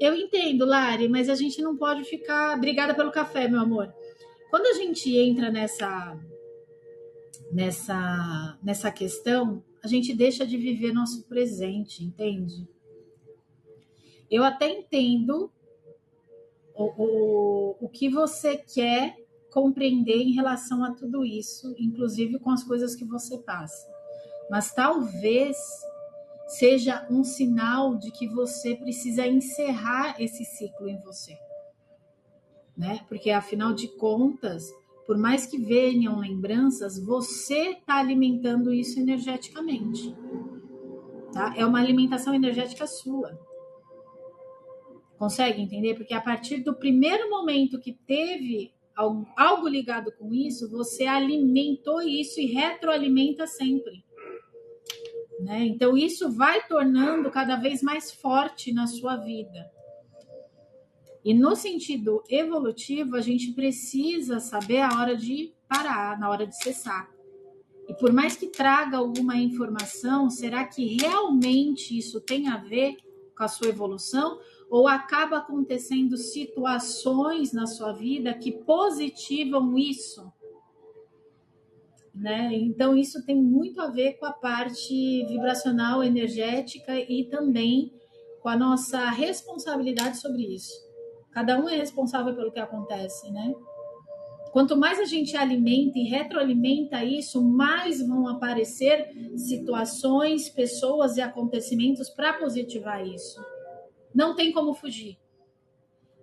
Eu entendo, Lari, mas a gente não pode ficar. Obrigada pelo café, meu amor. Quando a gente entra nessa questão, a gente deixa de viver nosso presente, entende? Eu até entendo o que você quer compreender em relação a tudo isso, inclusive com as coisas que você passa. Mas talvez seja um sinal de que você precisa encerrar esse ciclo em você, né? Porque afinal de contas, por mais que venham lembranças, você está alimentando isso energeticamente, tá? É uma alimentação energética sua. Consegue entender? Porque a partir do primeiro momento que teve algo ligado com isso, você alimentou isso e retroalimenta sempre. Né? Então, isso vai tornando cada vez mais forte na sua vida. E no sentido evolutivo, a gente precisa saber a hora de parar, na hora de cessar. E por mais que traga alguma informação, será que realmente isso tem a ver com a sua evolução? Ou acaba acontecendo situações na sua vida que positivam isso? Né? Então, isso tem muito a ver com a parte vibracional, energética e também com a nossa responsabilidade sobre isso. Cada um é responsável pelo que acontece, né? Quanto mais a gente alimenta e retroalimenta isso, mais vão aparecer situações, pessoas e acontecimentos para positivar isso. Não tem como fugir.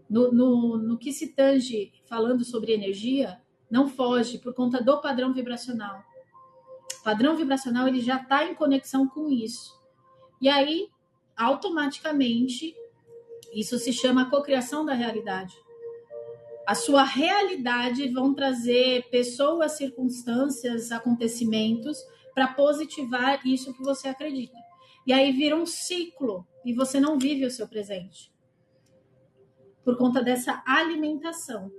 No que se tange falando sobre energia, não foge por conta do padrão vibracional. O padrão vibracional ele já está em conexão com isso. E aí, automaticamente, isso se chama cocriação da realidade. A sua realidade vão trazer pessoas, circunstâncias, acontecimentos para positivar isso que você acredita. E aí vira um ciclo e você não vive o seu presente. Por conta dessa alimentação.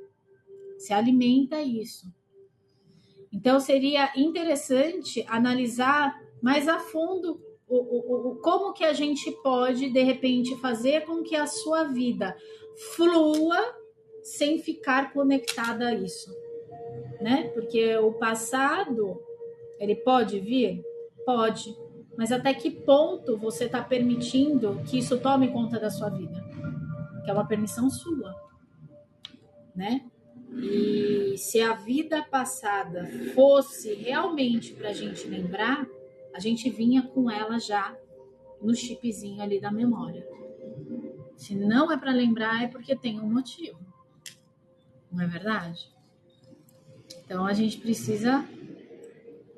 Se alimenta isso. Então, seria interessante analisar mais a fundo como que a gente pode, de repente, fazer com que a sua vida flua sem ficar conectada a isso, né? Porque o passado, ele pode vir? Pode. Mas até que ponto você está permitindo que isso tome conta da sua vida? Que é uma permissão sua, né? E se a vida passada fosse realmente para a gente lembrar, a gente vinha com ela já no chipzinho ali da memória. Se não é para lembrar, é porque tem um motivo. Não é verdade? Então a gente precisa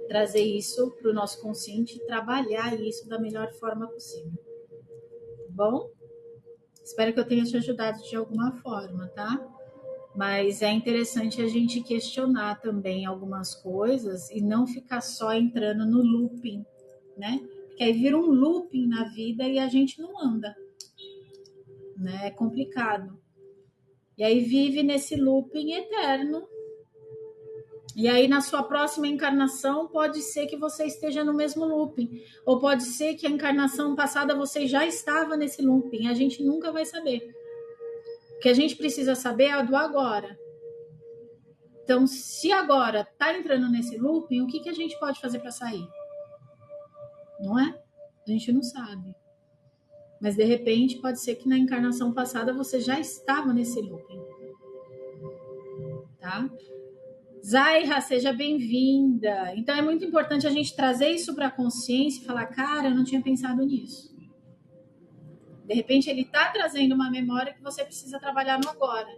trazer isso para o nosso consciente e trabalhar isso da melhor forma possível. Bom, espero que eu tenha te ajudado de alguma forma, tá? Mas é interessante a gente questionar também algumas coisas e não ficar só entrando no looping, né? Porque aí vira um looping na vida e a gente não anda, né? É complicado. E aí vive nesse looping eterno. E aí na sua próxima encarnação pode ser que você esteja no mesmo looping, ou pode ser que a encarnação passada você já estava nesse looping. A gente nunca vai saber. O que a gente precisa saber é do agora. Então, se agora está entrando nesse looping, o que a gente pode fazer para sair? Não é? A gente não sabe. Mas, de repente, pode ser que na encarnação passada você já estava nesse looping. Tá? Zaira, seja bem-vinda. Então, é muito importante a gente trazer isso para a consciência e falar, cara, eu não tinha pensado nisso. De repente, ele está trazendo uma memória que você precisa trabalhar no agora.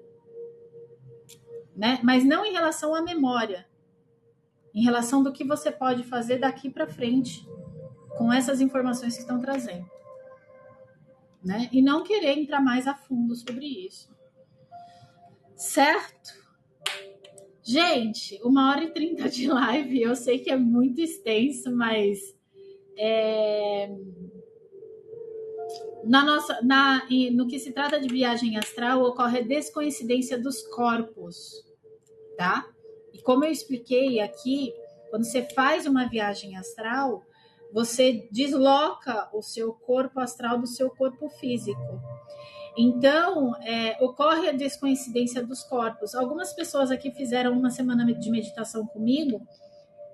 Né? Mas não em relação à memória. Em relação do que você pode fazer daqui para frente com essas informações que estão trazendo. Né? E não querer entrar mais a fundo sobre isso. Certo? Gente, 1h30 de live, eu sei que é muito extenso, mas no que se trata de viagem astral, ocorre a descoincidência dos corpos, tá? E como eu expliquei aqui, quando você faz uma viagem astral, você desloca o seu corpo astral do seu corpo físico. Então, ocorre a descoincidência dos corpos. Algumas pessoas aqui fizeram uma semana de meditação comigo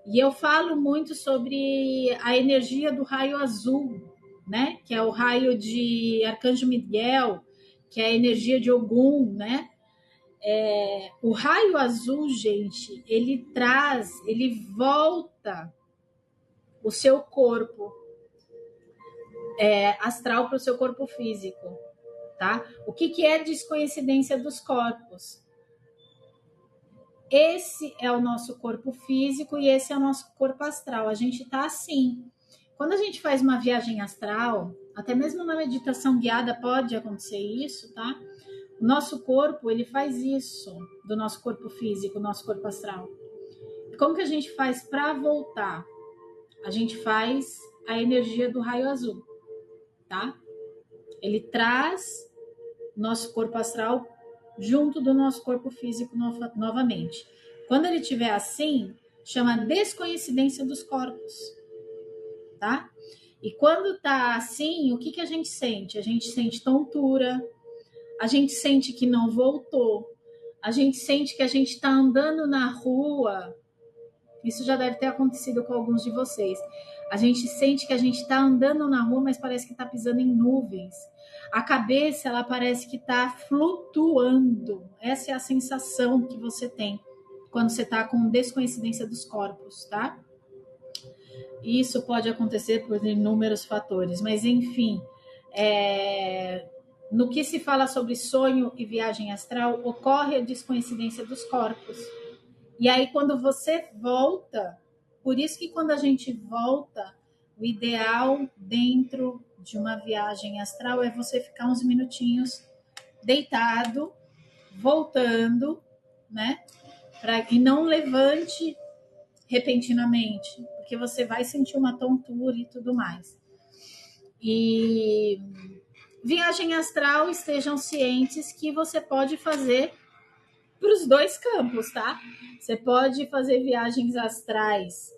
e eu falo muito sobre a energia do raio azul, né? Que é o raio de Arcanjo Miguel, que é a energia de Ogum, né? O raio azul, gente, ele volta o seu corpo astral para o seu corpo físico. Tá? O que é descoincidência dos corpos? Esse é o nosso corpo físico e esse é o nosso corpo astral. A gente tá assim. Quando a gente faz uma viagem astral, até mesmo na meditação guiada pode acontecer isso, tá? O nosso corpo, ele faz isso do nosso corpo físico, nosso corpo astral. Como que a gente faz para voltar? A gente faz a energia do raio azul, tá? Ele traz nosso corpo astral junto do nosso corpo físico novamente. Quando ele estiver assim, chama descoincidência dos corpos, tá? E quando tá assim, o que a gente sente? A gente sente tontura, a gente sente que não voltou, a gente sente que a gente tá andando na rua. Isso já deve ter acontecido com alguns de vocês. A gente sente que a gente tá andando na rua, mas parece que tá pisando em nuvens. A cabeça, ela parece que está flutuando. Essa é a sensação que você tem quando você está com descoincidência dos corpos, tá? Isso pode acontecer por inúmeros fatores, mas enfim, no que se fala sobre sonho e viagem astral, ocorre a descoincidência dos corpos. E aí, quando você volta, por isso que quando a gente volta, o ideal dentro de uma viagem astral é você ficar uns minutinhos deitado, voltando, né? E não levante repentinamente, porque você vai sentir uma tontura e tudo mais. E viagem astral, estejam cientes que você pode fazer para os dois campos, tá? Você pode fazer viagens astrais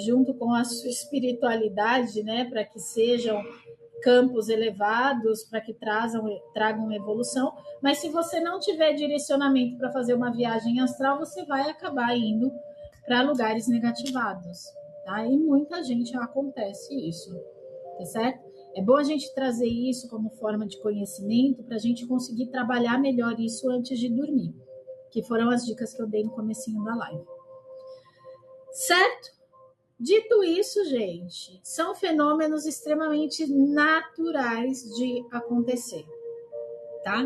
junto com a sua espiritualidade, né? Para que sejam campos elevados, para que tragam evolução. Mas se você não tiver direcionamento para fazer uma viagem astral, você vai acabar indo para lugares negativados, tá? E muita gente acontece isso, tá certo? É bom a gente trazer isso como forma de conhecimento para a gente conseguir trabalhar melhor isso antes de dormir, que foram as dicas que eu dei no comecinho da live. Certo? Dito isso, gente, são fenômenos extremamente naturais de acontecer, tá?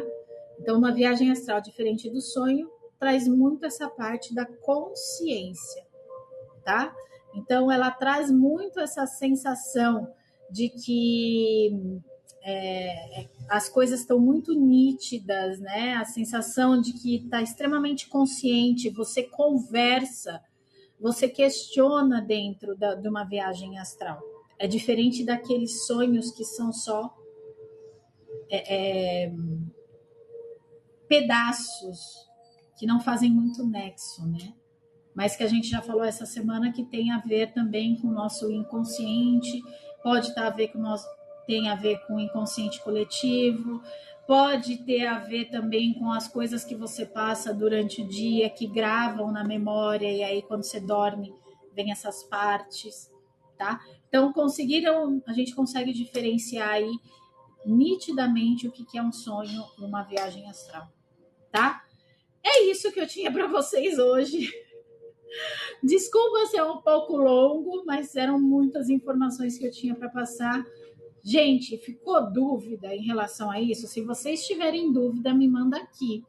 Então, uma viagem astral diferente do sonho traz muito essa parte da consciência, tá? Então, ela traz muito essa sensação de que as coisas estão muito nítidas, né? A sensação de que está extremamente consciente, você conversa, você questiona dentro de uma viagem astral. É diferente daqueles sonhos que são só pedaços, que não fazem muito nexo, né? Mas que a gente já falou essa semana que tem a ver também com o nosso inconsciente, pode estar a ver com o nosso, tem a ver com o inconsciente coletivo, pode ter a ver também com as coisas que você passa durante o dia, que gravam na memória, e aí quando você dorme, vem essas partes, tá? Então, a gente consegue diferenciar aí nitidamente o que é um sonho numa viagem astral, tá? É isso que eu tinha para vocês hoje. Desculpa se é um pouco longo, mas eram muitas informações que eu tinha para passar. Gente, ficou dúvida em relação a isso? Se vocês tiverem dúvida, me manda aqui.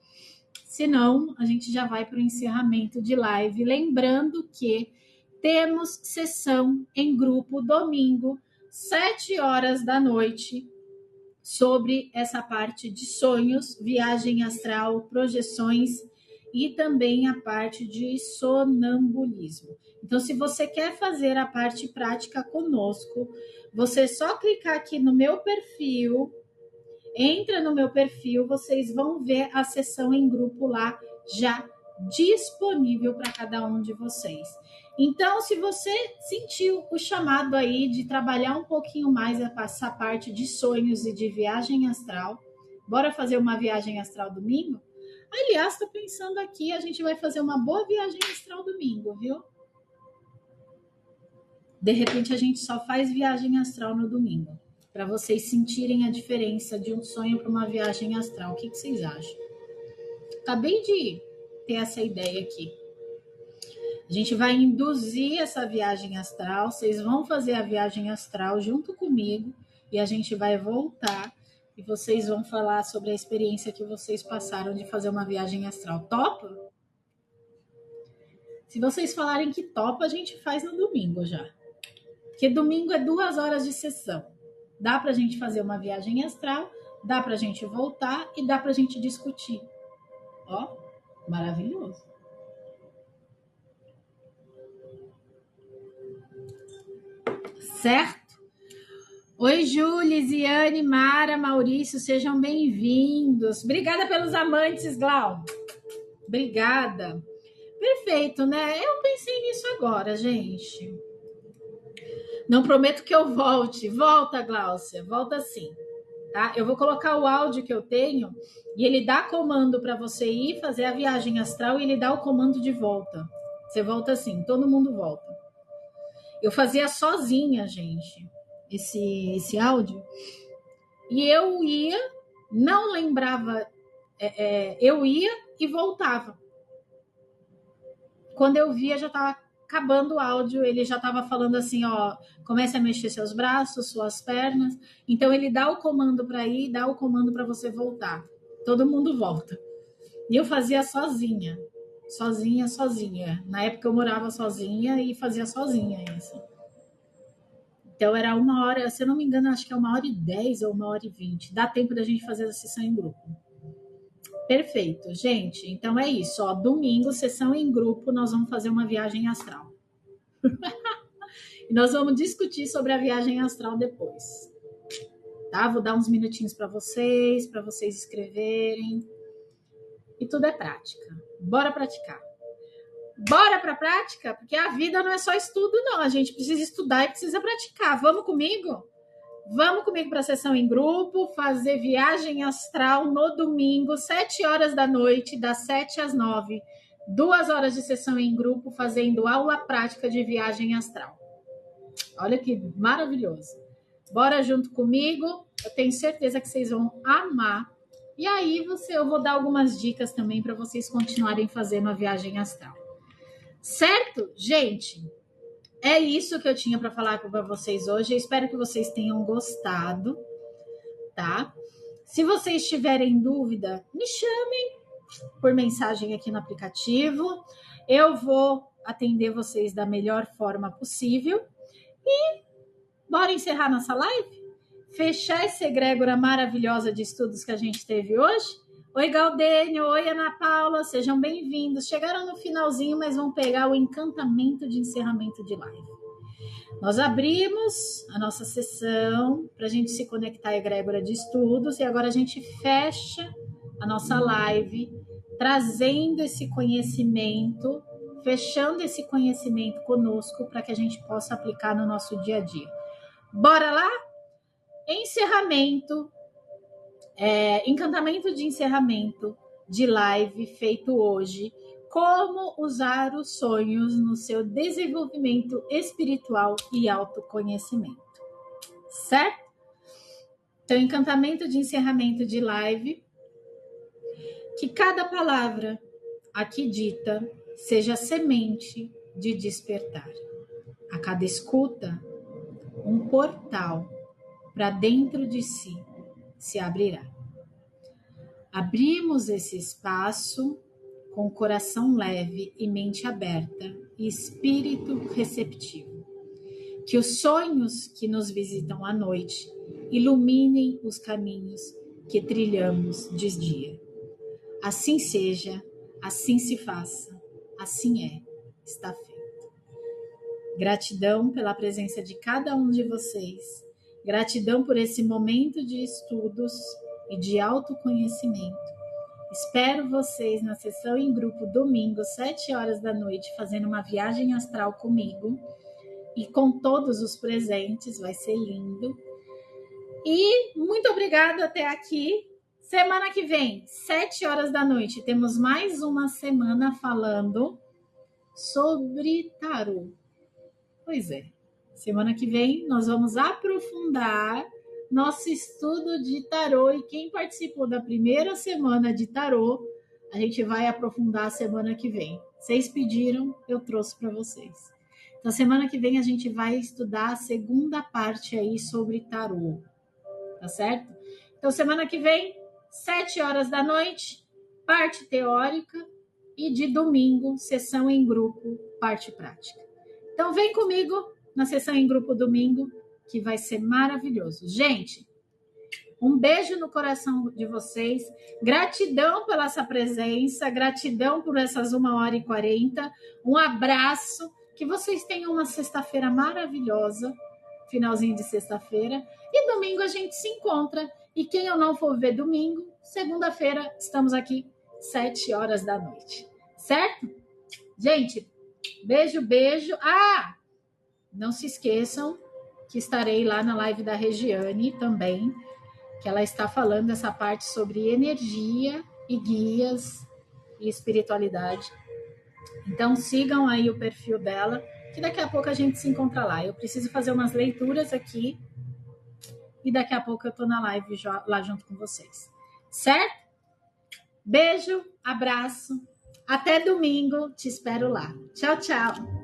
Senão, a gente já vai para o encerramento de live. Lembrando que temos sessão em grupo domingo, 7 horas da noite, sobre essa parte de sonhos, viagem astral, projeções e também a parte de sonambulismo. Então, se você quer fazer a parte prática conosco, você só clicar aqui no meu perfil, entra no meu perfil, vocês vão ver a sessão em grupo lá já disponível para cada um de vocês. Então, se você sentiu o chamado aí de trabalhar um pouquinho mais essa parte de sonhos e de viagem astral, bora fazer uma viagem astral domingo? Aliás, estou pensando aqui, a gente vai fazer uma boa viagem astral domingo, viu? De repente, a gente só faz viagem astral no domingo, para vocês sentirem a diferença de um sonho para uma viagem astral. O que vocês acham? Acabei de ter essa ideia aqui. A gente vai induzir essa viagem astral, vocês vão fazer a viagem astral junto comigo e a gente vai voltar e vocês vão falar sobre a experiência que vocês passaram de fazer uma viagem astral. Topa? Se vocês falarem que topa, a gente faz no domingo já. Porque domingo é 2 horas de sessão. Dá pra gente fazer uma viagem astral, dá pra gente voltar e dá pra gente discutir. Ó, maravilhoso. Certo? Oi, Ju, Lisiane, Mara, Maurício, sejam bem-vindos. Obrigada pelos amantes, Glau. Obrigada. Perfeito, né? Eu pensei nisso agora, gente. Não prometo que eu volte. Volta, Gláucia, volta sim. Tá? Eu vou colocar o áudio que eu tenho e ele dá comando para você ir fazer a viagem astral e ele dá o comando de volta. Você volta assim, todo mundo volta. Eu fazia sozinha, gente, esse áudio. E eu ia, não lembrava, eu ia e voltava. Quando eu via, já estava acabando o áudio, ele já estava falando assim, ó, comece a mexer seus braços, suas pernas. Então, ele dá o comando para ir, dá o comando para você voltar. Todo mundo volta. E eu fazia sozinha. Na época eu morava sozinha e fazia sozinha isso. Então era 1 hora, se eu não me engano, acho que é 1h10 ou 1h20. Dá tempo da gente fazer a sessão em grupo. Perfeito, gente. Então é isso. Ó, domingo, sessão em grupo, nós vamos fazer uma viagem astral. E nós vamos discutir sobre a viagem astral depois. Tá? Vou dar uns minutinhos para vocês escreverem. E tudo é prática. Bora praticar. Bora para prática? Porque a vida não é só estudo, não. A gente precisa estudar e precisa praticar. Vamos comigo? Vamos comigo para a sessão em grupo, fazer viagem astral no domingo, 7 horas da noite, das 7 às 9. 2 horas de sessão em grupo, fazendo aula prática de viagem astral. Olha que maravilhoso. Bora junto comigo. Eu tenho certeza que vocês vão amar. E aí eu vou dar algumas dicas também para vocês continuarem fazendo a viagem astral. Certo, gente? É isso que eu tinha para falar para vocês hoje. Eu espero que vocês tenham gostado, tá? Se vocês tiverem dúvida, me chamem por mensagem aqui no aplicativo. Eu vou atender vocês da melhor forma possível. E bora encerrar nossa live? Fechar essa egrégora maravilhosa de estudos que a gente teve hoje? Oi, Galdênio. Oi, Ana Paula. Sejam bem-vindos. Chegaram no finalzinho, mas vão pegar o encantamento de encerramento de live. Nós abrimos a nossa sessão para a gente se conectar à egrégora de estudos e agora a gente fecha a nossa live trazendo esse conhecimento, fechando esse conhecimento conosco para que a gente possa aplicar no nosso dia a dia. Bora lá? Encerramento, encantamento de encerramento de live feito hoje. Como usar os sonhos no seu desenvolvimento espiritual e autoconhecimento. Certo? Então, encantamento de encerramento de live. Que cada palavra aqui dita seja semente de despertar. A cada escuta, um portal para dentro de si se abrirá. Abrimos esse espaço com o coração leve e mente aberta e espírito receptivo. Que os sonhos que nos visitam à noite iluminem os caminhos que trilhamos de dia. Assim seja, assim se faça, assim é, está feito. Gratidão pela presença de cada um de vocês. Gratidão por esse momento de estudos e de autoconhecimento. Espero vocês na sessão em grupo domingo, 7 horas da noite, fazendo uma viagem astral comigo e com todos os presentes, vai ser lindo. E muito obrigada até aqui. Semana que vem, 7 horas da noite, temos mais uma semana falando sobre tarô. Pois é, semana que vem nós vamos aprofundar nosso estudo de tarô e quem participou da primeira semana de tarô, a gente vai aprofundar a semana que vem. Vocês pediram, eu trouxe para vocês. Então, semana que vem a gente vai estudar a segunda parte aí sobre tarô, tá certo? Então, semana que vem, 7 horas da noite, parte teórica e de domingo, sessão em grupo, parte prática. Então, vem comigo na sessão em grupo domingo, que vai ser maravilhoso. Gente, um beijo no coração de vocês. Gratidão pela essa presença. Gratidão por essas 1h40. Um abraço. Que vocês tenham uma sexta-feira maravilhosa. Finalzinho de sexta-feira. E domingo a gente se encontra. E quem eu não for ver domingo, segunda-feira estamos aqui, 7 horas da noite. Certo? Gente, beijo, beijo. Não se esqueçam que estarei lá na live da Regiane também, que ela está falando essa parte sobre energia e guias e espiritualidade. Então sigam aí o perfil dela, que daqui a pouco a gente se encontra lá. Eu preciso fazer umas leituras aqui e daqui a pouco eu tô na live lá junto com vocês. Certo? Beijo, abraço. Até domingo, te espero lá. Tchau, tchau.